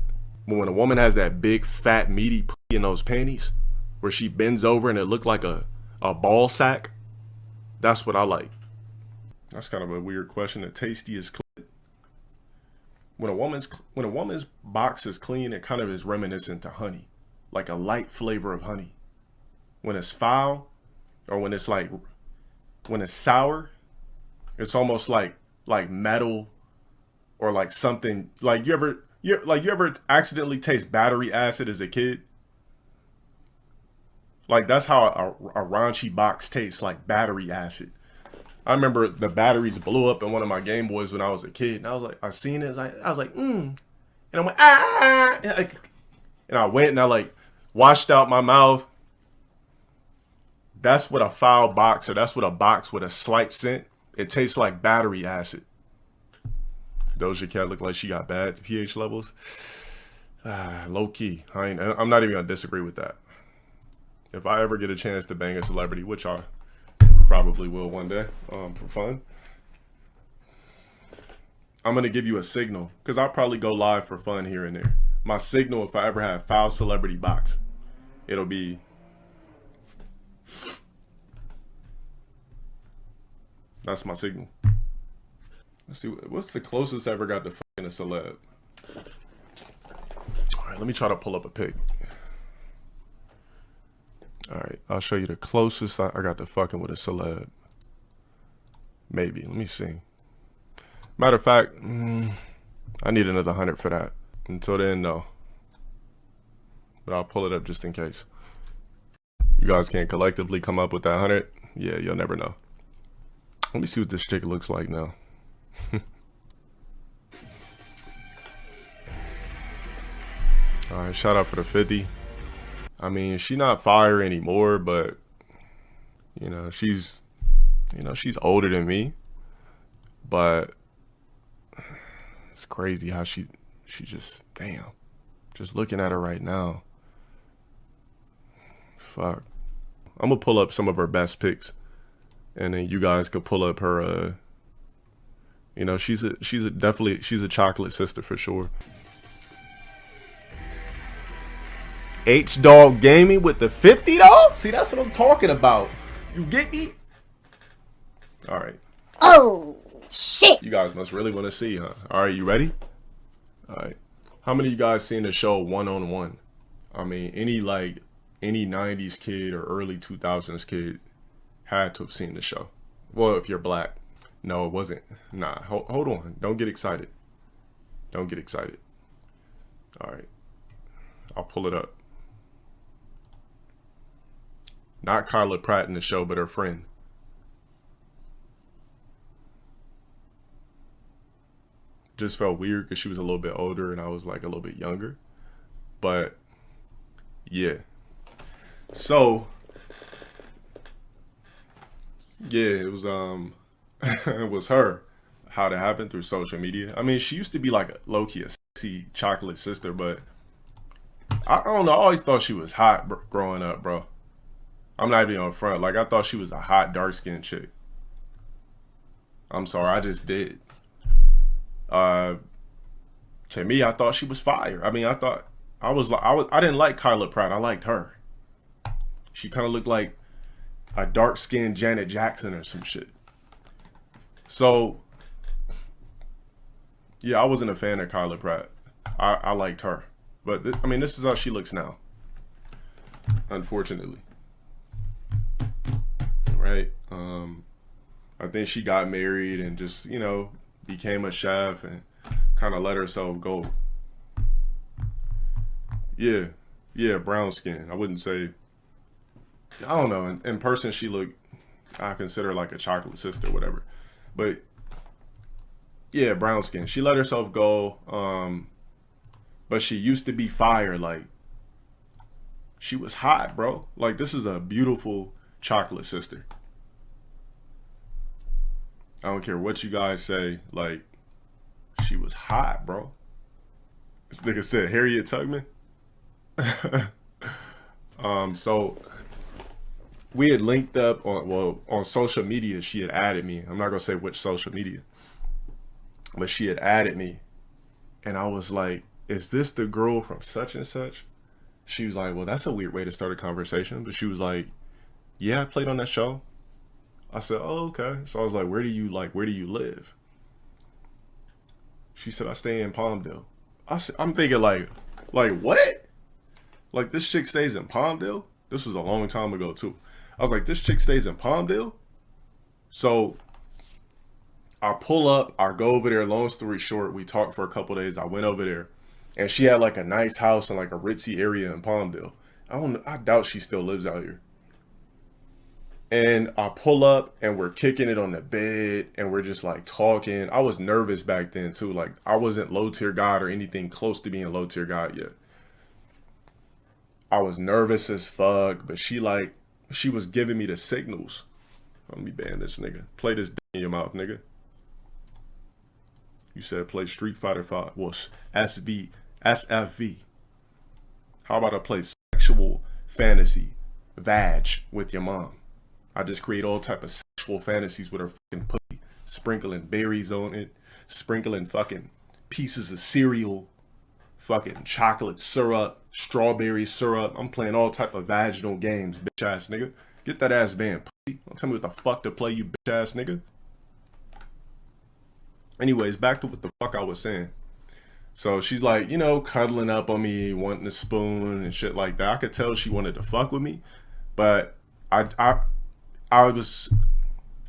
But when a woman has that big, fat, meaty pussy in those panties, where she bends over and it looked like a ball sack, that's what I like. That's kind of a weird question. The tastiest clit. When a woman's box is clean, it kind of is reminiscent to honey, like a light flavor of honey. When it's foul, or when it's sour, it's almost like metal, or like something like you ever accidentally taste battery acid as a kid? Like that's how a raunchy box tastes, like battery acid. I remember the batteries blew up in one of my Game Boys when I was a kid, and I was like, I seen it, I was like, and I went and I went and I like washed out my mouth. That's what a foul box, or that's what a box with a slight scent. It tastes like battery acid. Doja Cat look like she got bad pH levels. Low key. I'm not even gonna disagree with that. If I ever get a chance to bang a celebrity, which I probably will one day, for fun, I'm gonna give you a signal, because I'll probably go live for fun here and there. My signal, if I ever have foul celebrity box, it'll be, that's my signal. Let's see, what's the closest I ever got to fucking a celeb? All right, let me try to pull up a pic. All right, I'll show you the closest I got to fucking with a celeb. Maybe, let me see. Matter of fact, I need another 100 for that. Until then, no. But I'll pull it up just in case. You guys can't collectively come up with that 100. Yeah, you'll never know. Let me see what this chick looks like now. All right, shout out for the 50. I mean, she not fire anymore, but you know, she's older than me. But it's crazy how she just, damn. Just looking at her right now. Fuck. I'm gonna pull up some of her best pics, and then you guys could pull up her. You know, she's a chocolate sister for sure. H Dog Gaming with the 50 though. See, that's what I'm talking about. You get me? All right. Oh shit! You guys must really want to see, huh? All right, you ready? All right. How many of you guys seen the show One on One? I mean, any 90s kid or early 2000s kid had to have seen the show. Well, if you're black. No, it wasn't. Nah, hold on. Don't get excited. Don't get excited. All right. I'll pull it up. Not Carla Pratt in the show, but her friend. Just felt weird because she was a little bit older and I was like a little bit younger. But yeah. So yeah, it was it was her. How that happened through social media. I mean, she used to be like a low-key a sexy chocolate sister, but I don't know. I always thought she was hot growing up, bro. I'm not even on front. Like, I thought she was a hot, dark-skinned chick. I'm sorry, I just did. To me, I thought she was fire. I mean, I didn't like Carla Pratt. I liked her. She kind of looked like a dark-skinned Janet Jackson or some shit. So, yeah, I wasn't a fan of Carla Pratt. I liked her. But, I mean, this is how she looks now. Unfortunately. Right? I think she got married and just, you know, became a chef and kind of let herself go. Yeah, brown skin. I wouldn't say, I don't know. In person, she looked, I consider like a chocolate sister, whatever. But yeah, brown skin. She let herself go. But she used to be fire. Like, she was hot, bro. Like, this is a beautiful chocolate sister. I don't care what you guys say. Like, she was hot, bro. This nigga said Harriet Tubman. So we had linked up on social media. She had added me. I'm not gonna say which social media, but she had added me, and I was like, "Is this the girl from such and such?" She was like, "Well, that's a weird way to start a conversation," but she was like, "Yeah, I played on that show." I said, "Oh, okay." So I was like, where do you live?" She said, "I stay in Palmdale." I'm thinking like what? Like, this chick stays in Palmdale? This was a long time ago too. I was like, this chick stays in Palmdale? So I pull up, I go over there, long story short, we talked for a couple days. I went over there and she had like a nice house in like a ritzy area in Palmdale. I doubt she still lives out here. And I pull up and we're kicking it on the bed and we're just like talking. I was nervous back then too. Like, I wasn't LowTierGod or anything close to being LowTierGod yet. I was nervous as fuck, but she was giving me the signals. Let me ban this nigga. Play this dick in your mouth, nigga. You said play Street Fighter 5. Well, SFV. How about I play sexual fantasy vag with your mom? I just create all type of sexual fantasies with her fucking pussy, sprinkling berries on it, sprinkling fucking pieces of cereal, fucking chocolate syrup, strawberry syrup. I'm playing all type of vaginal games, bitch ass nigga. Get that ass banned, pussy. Don't tell me what the fuck to play, you bitch ass nigga. Anyways, back to what the fuck I was saying. So she's like, you know, cuddling up on me, wanting a spoon and shit like that. I could tell she wanted to fuck with me, but I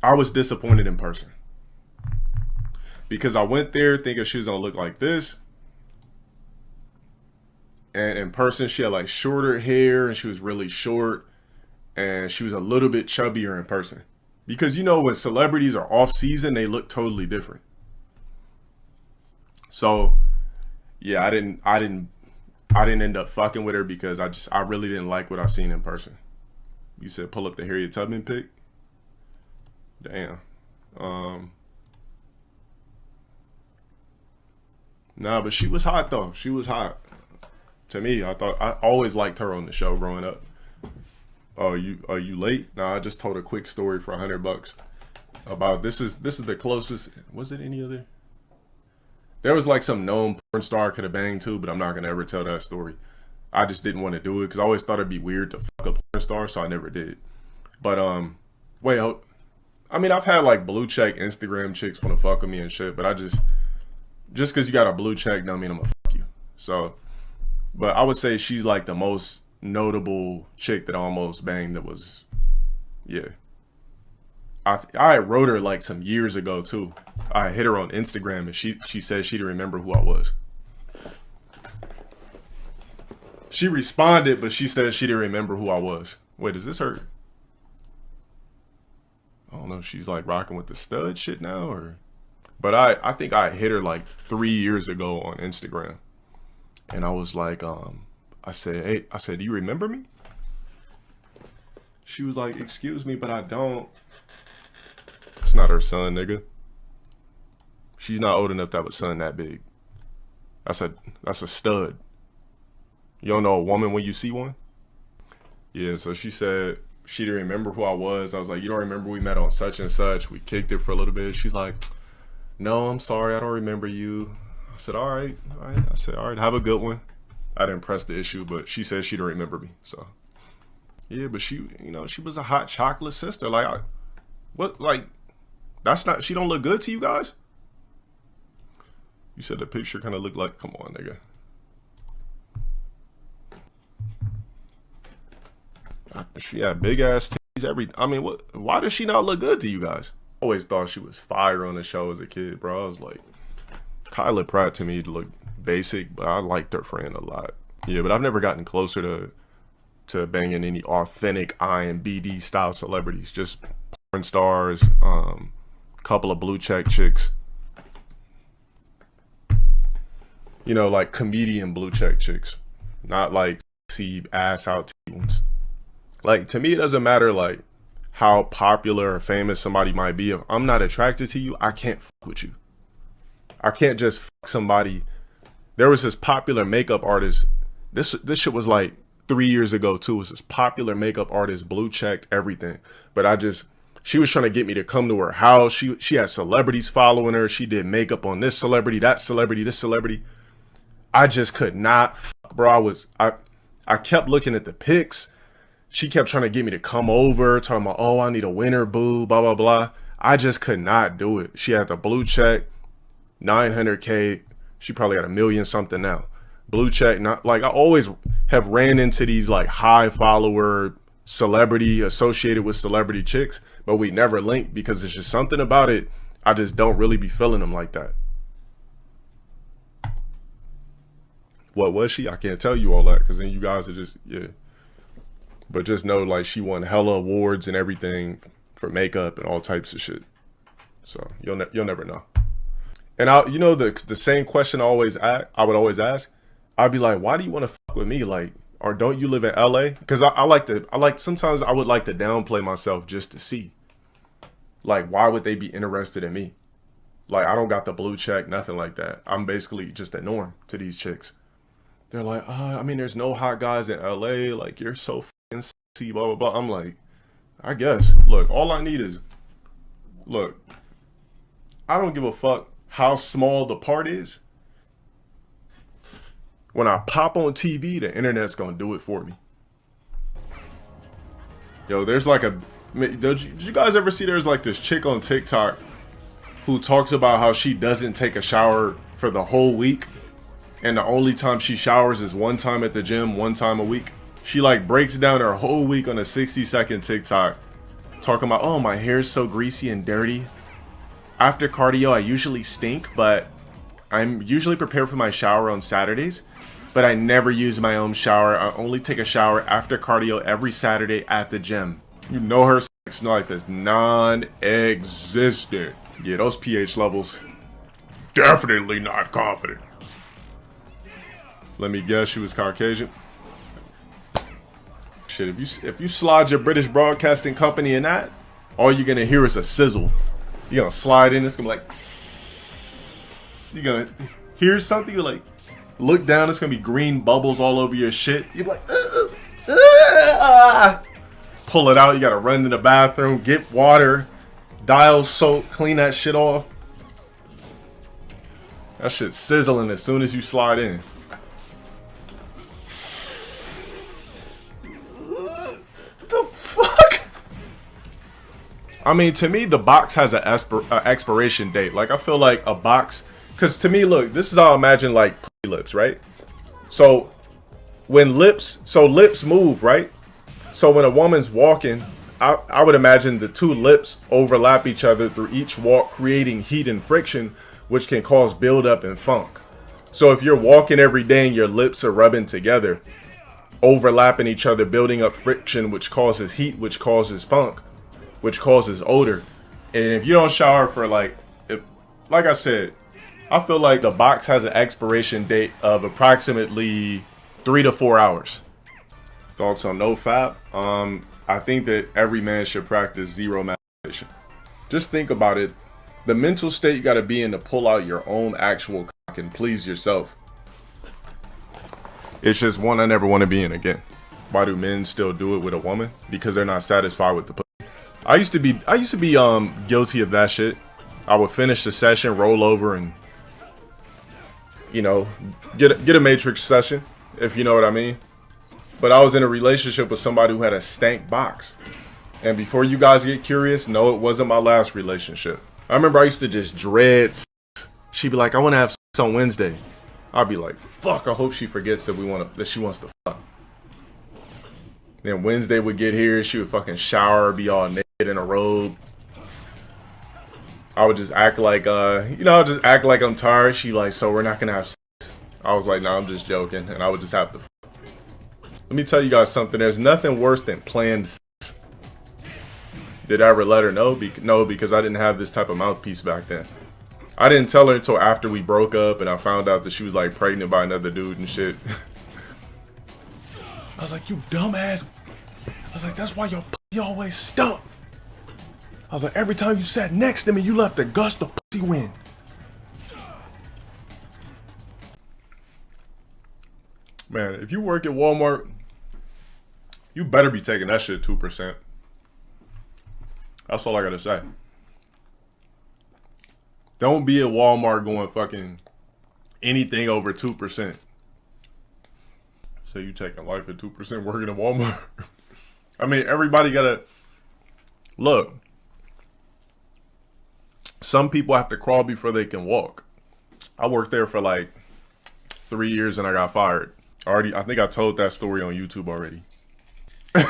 was disappointed in person. Because I went there thinking she was gonna look like this. And in person, she had like shorter hair and she was really short. and she was a little bit chubbier in person. Because you know when celebrities are off season, they look totally different. So yeah, I didn't end up fucking with her because I really didn't like what I seen in person. You said pull up the Harriet Tubman pic? Damn. Nah, but she was hot though. She was hot. To me, I always liked her on the show growing up. Oh, are you late? Nah, I just told a quick story for $100 about this is the closest. Was it any other? There was like some known porn star I could have banged too, but I'm not gonna ever tell that story. I just didn't want to do it because I always thought it'd be weird to fuck a porn star, so I never did. But wait, I mean, I've had like blue check Instagram chicks want to fuck with me and shit, but I just because you got a blue check don't mean I'm gonna fuck you. So, but I would say she's like the most notable chick that I almost banged. That was, yeah. I wrote her like some years ago too. I hit her on Instagram and she said she didn't remember who I was. She responded, but she said she didn't remember who I was. Wait, is this her? I don't know if she's like rocking with the stud shit now or... But I think I hit her like 3 years ago on Instagram. And I was like, I said, do you remember me? She was like, excuse me, but I don't. It's not her son, nigga. She's not old enough to have a son that big. That's a stud. You don't know a woman when you see one? Yeah, so she said she didn't remember who I was. I was like, you don't remember we met on such and such? We kicked it for a little bit. She's like, no, I'm sorry, I don't remember you. I said, all right. I said, all right, have a good one. I didn't press the issue, but she said she didn't remember me. So yeah, but she, you know, she was a hot chocolate sister. Like, that's not, she don't look good to you guys? You said the picture kind of looked like, come on, nigga. She had big ass titties, I mean, why does she not look good to you guys? I always thought she was fire on the show as a kid, bro. I was like, Kyla Pratt to me looked basic, but I liked her friend a lot. Yeah, but I've never gotten closer to banging any authentic IMBD style celebrities. Just porn stars, couple of blue check chicks. You know, like comedian blue check chicks, not like see ass out ones. Like, to me, it doesn't matter like how popular or famous somebody might be. If I'm not attracted to you, I can't fuck with you. I can't just fuck somebody. There was this popular makeup artist. This shit was like 3 years ago too. It was this popular makeup artist, blue checked everything. But she was trying to get me to come to her house. She had celebrities following her. She did makeup on this celebrity, that celebrity, this celebrity. I just could not fuck, bro. I kept looking at the pics. She kept trying to get me to come over, talking about, oh, I need a winter boo, blah, blah, blah. I just could not do it. She had the blue check, 900K. She probably got 1 million something now. Blue check, not like I always have ran into these like high follower celebrity associated with celebrity chicks, but we never linked because there's just something about it. I just don't really be feeling them like that. What was she? I can't tell you all that because then you guys are just, yeah. But just know, like, she won hella awards and everything for makeup and all types of shit. So you'll never know. And you know the same question I would always ask. I'd be like, why do you want to fuck with me? Like, or don't you live in LA? Because sometimes I would like to downplay myself just to see. Like, why would they be interested in me? Like, I don't got the blue check, nothing like that. I'm basically just a norm to these chicks. They're like, I mean, there's no hot guys in LA. Like, you're so fucking sexy, blah, blah, blah. I'm like, I guess. Look, all I need is, look, I don't give a fuck how small the part is. When I pop on TV, the internet's gonna do it for me. Yo, there's like did you guys ever see there's like this chick on TikTok who talks about how she doesn't take a shower for the whole week? And the only time she showers is one time at the gym, one time a week. She like breaks down her whole week on a 60-second TikTok talking about, oh, my hair's so greasy and dirty. After cardio, I usually stink, but I'm usually prepared for my shower on Saturdays. but I never use my own shower. I only take a shower after cardio every Saturday at the gym. You know her sex life is non-existent. Yeah, those pH levels, definitely not confident. Let me guess, she was Caucasian. Shit, if you slide your British Broadcasting Company in that, all you're gonna hear is a sizzle. You're gonna slide in, it's gonna be like, you're gonna hear something, you're like, look down, it's gonna be green bubbles all over your shit. You're like, pull it out, you gotta run to the bathroom, get water, dial soap, clean that shit off. That shit's sizzling as soon as you slide in. I mean, to me, the box has an expiration date. Like, I feel like a box, because to me, look, this is how I imagine, like, lips, right? So, when lips move, right? So, when a woman's walking, I would imagine the two lips overlap each other through each walk, creating heat and friction, which can cause buildup and funk. So, if you're walking every day and your lips are rubbing together, overlapping each other, building up friction, which causes heat, which causes funk, which causes odor. And if you don't shower for like I said, I feel like the box has an expiration date of approximately 3 to 4 hours. Thoughts on NoFap? I think that every man should practice zero masturbation. Just think about it. The mental state you gotta be in to pull out your own actual cock and please yourself. It's just one I never want to be in again. Why do men still do it with a woman? Because they're not satisfied with the pussy. I used to be guilty of that shit. I would finish the session, roll over, and get a matrix session, if you know what I mean. But I was in a relationship with somebody who had a stank box. And before you guys get curious, no, it wasn't my last relationship. I remember I used to just dread sex. She'd be like, I want to have sex on Wednesday. I'd be like, fuck, I hope she forgets that she wants to fuck. Then Wednesday would get here, she would fucking shower, be all naked in a robe. I would just act like, I'm tired. She like, so we're not gonna have sex. I was like, nah, I'm just joking. And I would just have to. Let me tell you guys something. There's nothing worse than planned sex. Did I ever let her know? No, because I didn't have this type of mouthpiece back then. I didn't tell her until after we broke up and I found out that she was like pregnant by another dude and shit. I was like, you dumbass. I was like, that's why your pussy always stunk. I was like, every time you sat next to me, you left a gust of pussy wind. Man, if you work at Walmart, you better be taking that shit 2%. That's all I gotta say. Don't be at Walmart going fucking anything over 2%. So you taking life at 2% working at Walmart? I mean, everybody gotta look. Some people have to crawl before they can walk. I worked there for like 3 years and I got fired. I think I told that story on YouTube already.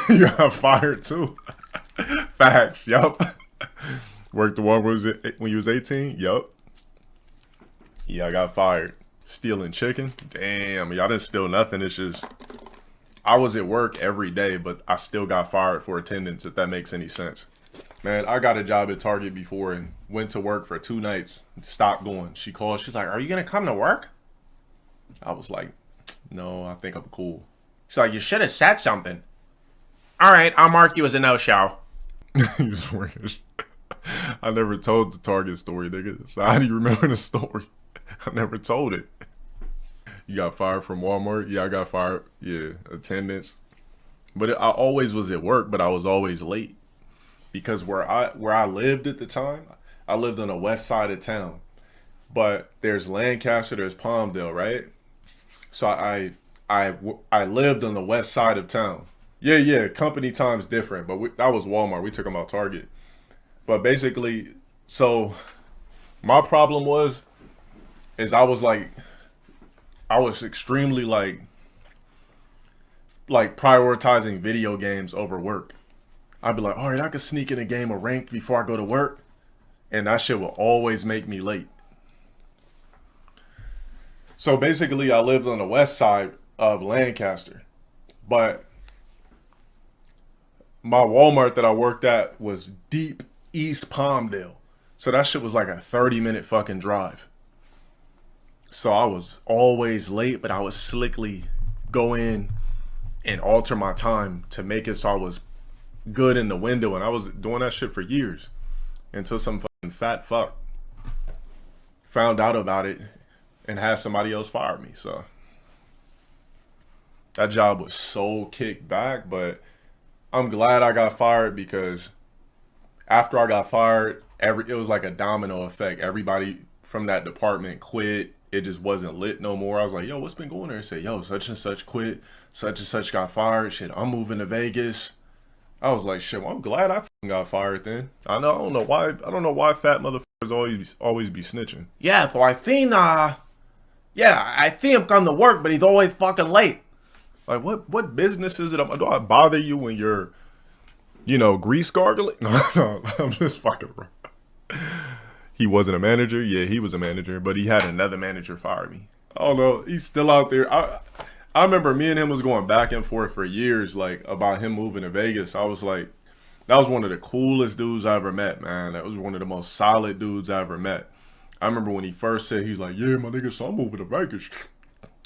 You got fired too. Facts, yup. Worked the one when you was 18, yup. Yeah, I got fired. Stealing chicken? Damn, y'all didn't steal nothing. It's just, I was at work every day, but I still got fired for attendance, if that makes any sense. Man, I got a job at Target before and went to work for 2 nights. Stopped going. She called. She's like, are you going to come to work? I was like, no, I think I'm cool. She's like, you should have said something. All right, I'll mark you as a no-show. You swear. I never told the Target story, nigga. So how do you remember the story? I never told it. You got fired from Walmart? Yeah, I got fired. Yeah, attendance. But I always was at work, but I was always late. Because where I lived at the time, I lived on the west side of town. But there's Lancaster, there's Palmdale, right? So I lived on the west side of town. Yeah, company time's different, but that was Walmart. We took them out Target. But basically, so my problem was I was extremely like prioritizing video games over work. I'd be like, all right, I could sneak in a game of Ranked before I go to work, and that shit will always make me late. So basically, I lived on the west side of Lancaster, but my Walmart that I worked at was deep East Palmdale. So that shit was like a 30-minute fucking drive. So I was always late, but I would slickly go in and alter my time to make it so I was good in the window. And I was doing that shit for years until some fucking fat fuck found out about it and had somebody else fire me. So that job was so kicked back, but I'm glad I got fired because after I got fired, it was like a domino effect. Everybody from that department quit. It just wasn't lit no more. I was like, yo, what's been going there? Say, yo, such and such quit. Such and such got fired. Shit, I'm moving to Vegas. I was like, shit, well, I'm glad I fucking got fired then. I don't know why fat motherfuckers always be snitching. Yeah, so I seen him come to work, but he's always fucking late. Like, what business is it? Do I bother you when you're, grease gargling? No, I'm just fucking wrong. He wasn't a manager. Yeah, he was a manager, but he had another manager fire me. Oh no, he's still out there. I remember me and him was going back and forth for years, like about him moving to Vegas. I was like, that was one of the coolest dudes I ever met, man. That was one of the most solid dudes I ever met. I remember when he first said, he's like, yeah, my nigga, so I'm moving to Vegas.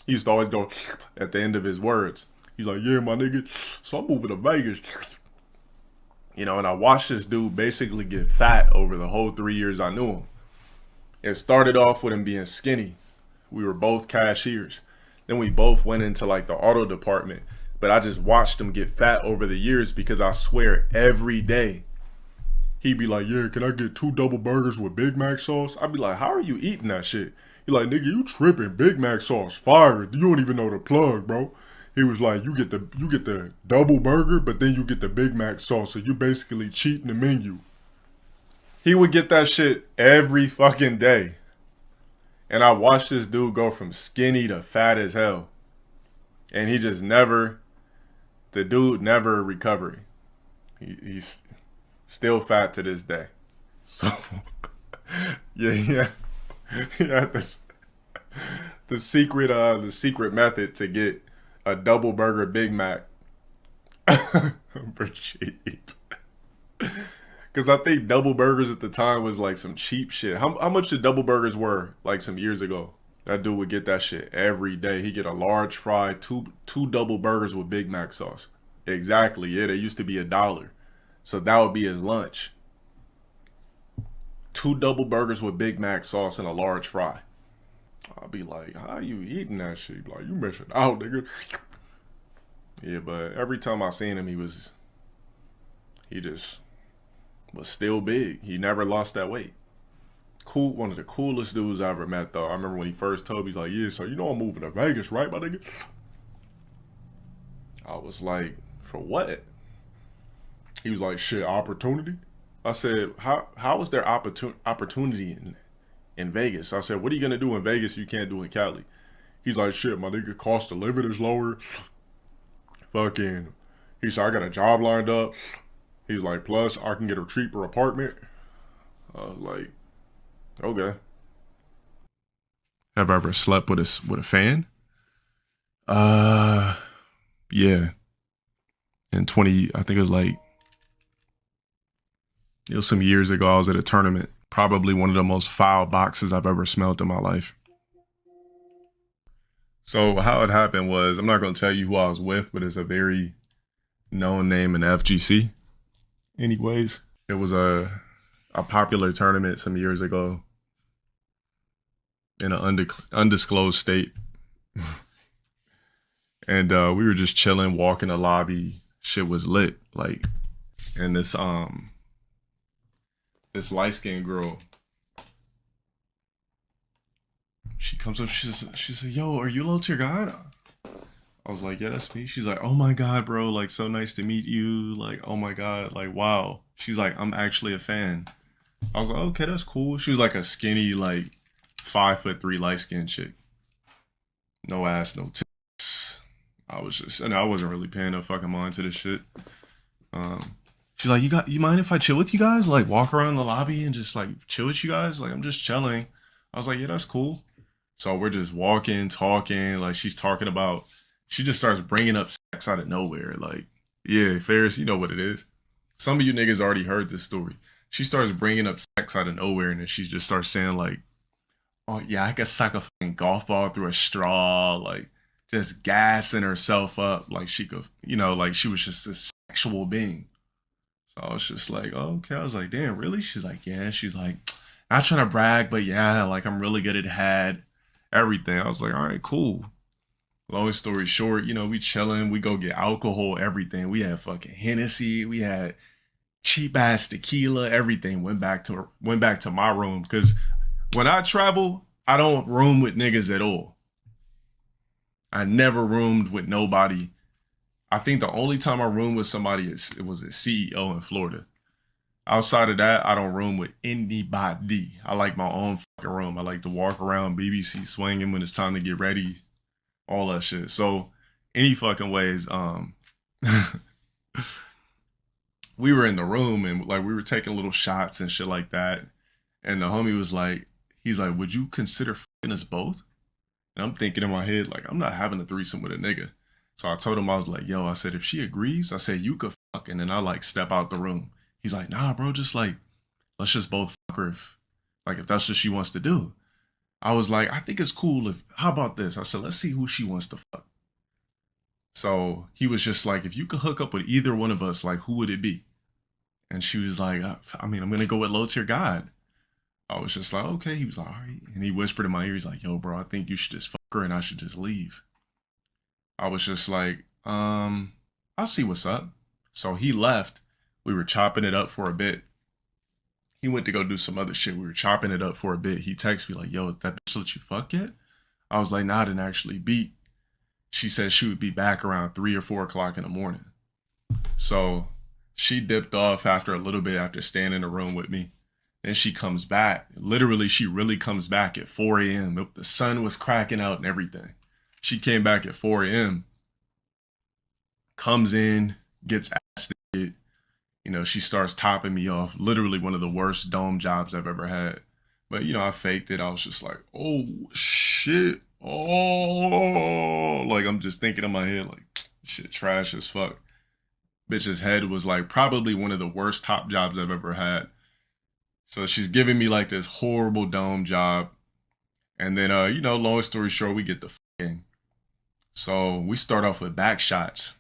He used to always go at the end of his words. He's like, yeah, my nigga, so I'm moving to Vegas. And I watched this dude basically get fat over the whole 3 years I knew him. It started off with him being skinny. We were both cashiers. Then we both went into like the auto department. But I just watched him get fat over the years because I swear every day he'd be like, yeah, can I get 2 double burgers with Big Mac sauce? I'd be like, how are you eating that shit? He like, nigga, you tripping. Big Mac sauce, fire. You don't even know the plug, bro. He was like, you get the double burger, but then you get the Big Mac sauce. So you basically cheating the menu. He would get that shit every fucking day. And I watched this dude go from skinny to fat as hell. And he just the dude never recovered. He's still fat to this day. So, yeah. The secret method to get a double burger Big Mac for cheap. Because I think double burgers at the time was like some cheap shit. How much the double burgers were like some years ago? That dude would get that shit every day. He'd get a large fry, two double burgers with Big Mac sauce. Exactly, yeah, they used to be $1. So that would be his lunch. 2 double burgers with Big Mac sauce and a large fry. I'll be like, how you eating that shit? Like, you missing out, nigga. Yeah, but every time I seen him, he just was still big. He never lost that weight. Cool, one of the coolest dudes I ever met, though. I remember when he first told me, he's like, yeah, so I'm moving to Vegas, right, my nigga? I was like, for what? He was like, shit, opportunity? I said, how is there opportunity in Vegas? I said, what are you gonna do in Vegas you can't do in Cali? He's like, shit, my nigga, cost of living is lower. Fucking, he said, I got a job lined up. He's like, plus I can get a cheaper apartment. I was like, okay. Have I ever slept with a fan? Yeah. In I think it was some years ago, I was at a tournament. Probably one of the most foul boxes I've ever smelled in my life. So how it happened was, I'm not going to tell you who I was with, but it's a very known name in FGC. Anyways, it was a popular tournament some years ago in an undisclosed state. And we were just chilling, walking the lobby. Shit was lit. Like, and this light-skinned girl, she comes up, she said, yo, are you LowTierGod? I was like, yeah, that's me. She's like, oh my God, bro, like, so nice to meet you. Like, oh my God, like, wow. She's like, I'm actually a fan. I was like, okay, that's cool. She was like a skinny, like, 5'3" light-skinned chick. No ass, no tits. I wasn't really paying no fucking mind to this shit. She's like, you mind if I chill with you guys? Like, walk around the lobby and just like chill with you guys? Like, I'm just chilling. I was like, yeah, that's cool. So we're just walking, talking. Like she's talking about, she just starts bringing up sex out of nowhere. Like, yeah, Ferris, you know what it is. Some of you niggas already heard this story. She starts bringing up sex out of nowhere, and then she just starts saying like, "Oh yeah, I could suck a fucking golf ball through a straw," like just gassing herself up, like she could, you know, like she was just a sexual being. So I was just like, oh, okay. I was like, damn, really? She's like, yeah. She's like, not trying to brag, but yeah, like I'm really good at head, everything. I was like, all right, cool. Long story short, you know, we chilling, we go get alcohol, everything. We had fucking Hennessy, we had cheap ass tequila, everything. Went back to my room because when I travel, I don't room with niggas at all. I never roomed with nobody. I think the only time I roomed with somebody it was a CEO in Florida. Outside of that, I don't room with anybody. I like my own fucking room. I like to walk around BBC swinging when it's time to get ready, all that shit. So any fucking ways, we were in the room and like we were taking little shots and shit like that. And the homie was like, he's like, would you consider fucking us both? And I'm thinking in my head, like, I'm not having a threesome with a nigga. So I told him, I was like, yo, I said, if she agrees, I said, you could fuck. And then I like step out the room. He's like, nah, bro, just like, let's just both fuck her if that's what she wants to do. I was like, I think it's cool how about this? I said, let's see who she wants to fuck. So he was just like, if you could hook up with either one of us, like, who would it be? And she was like, I mean, I'm going to go with LowTierGod. I was just like, okay. He was like, all right. And he whispered in my ear, he's like, yo, bro, I think you should just fuck her and I should just leave. I was just like, I'll see what's up. So he left. We were chopping it up for a bit. He went to go do some other shit. We were chopping it up for a bit. He texted me like, yo, that bitch let you fuck yet? I was like, nah, I didn't actually beat. She said she would be back around 3 or 4 o'clock in the morning. So she dipped off after a little bit after staying in the room with me. Then she comes back. Literally, she really comes back at 4 a.m. The sun was cracking out and everything. She came back at 4 a.m. Comes in, gets ass naked. You know, she starts topping me off. Literally one of the worst dome jobs I've ever had. But, you know, I faked it. I was just like, oh, shit. Oh, like I'm just thinking in my head, like, shit, trash as fuck. Bitch's head was like probably one of the worst top jobs I've ever had. So she's giving me like this horrible dome job. And then, you know, long story short, we get the fucking. So we start off with back shots.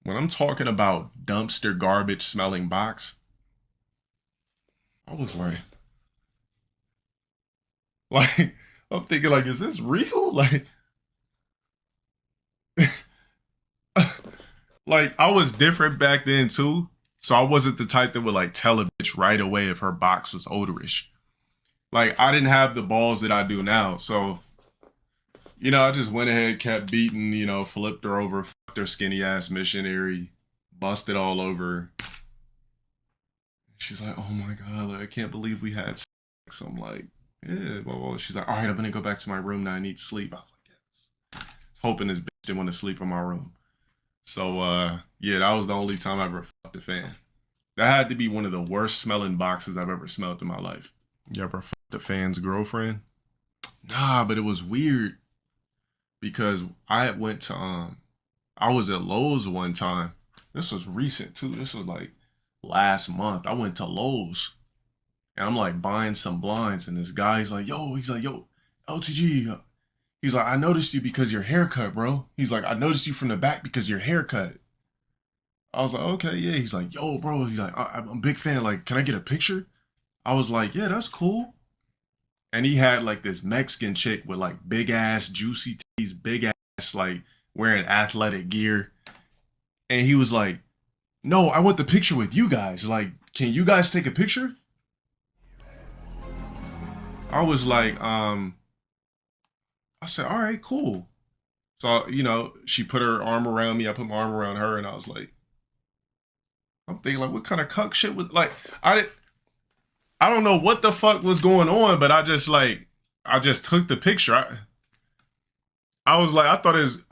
When I'm talking about dumpster garbage smelling box, I was like, I'm thinking like, is this real? Like I was different back then too. So I wasn't the type that would like tell a bitch right away if her box was odorish. Like I didn't have the balls that I do now. So, you know, I just went ahead, kept beating, you know, flipped her over, fucked her skinny ass missionary, busted all over. She's like, oh my God, like, I can't believe we had sex. I'm like, yeah, well, she's like, all right, I'm gonna go back to my room now. I need sleep. I was like, yes. Hoping this bitch didn't want to sleep in my room. So, yeah, that was the only time I ever fucked a fan. That had to be one of the worst smelling boxes I've ever smelled in my life. You ever fucked a fan's girlfriend? Nah, but it was weird because I went to, I was at Lowe's one time. This was recent too. This was like last month. I went to Lowe's and I'm like buying some blinds and this guy's like, yo, LTG. He's like, I noticed you because your haircut, bro. He's like, I noticed you from the back because your haircut. I was like, okay, yeah. He's like, yo, bro. He's like, I'm a big fan. Like, can I get a picture? I was like, yeah, that's cool. And he had like this Mexican chick with like big ass, juicy titties, big ass, like wearing athletic gear. And he was like, no, I want the picture with you guys. Like, can you guys take a picture? I was like, I said, all right, cool. So, you know, she put her arm around me. I put my arm around her and I was like, I'm thinking like, what kind of cuck shit was like, I don't know what the fuck was going on, but I just took the picture. I was like, I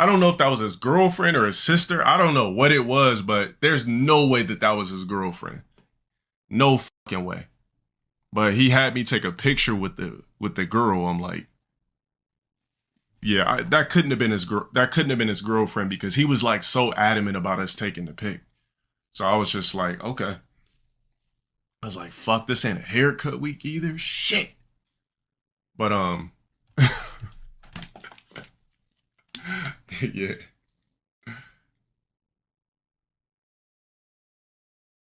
don't know if that was his girlfriend or his sister. I don't know what it was, but there's no way that was his girlfriend. No fucking way. But he had me take a picture with the girl. I'm like, yeah, that couldn't have been his girl. That couldn't have been his girlfriend because he was like so adamant about us taking the pic. So I was just like, okay. I was like, fuck, this ain't a haircut week either. Shit. But yeah.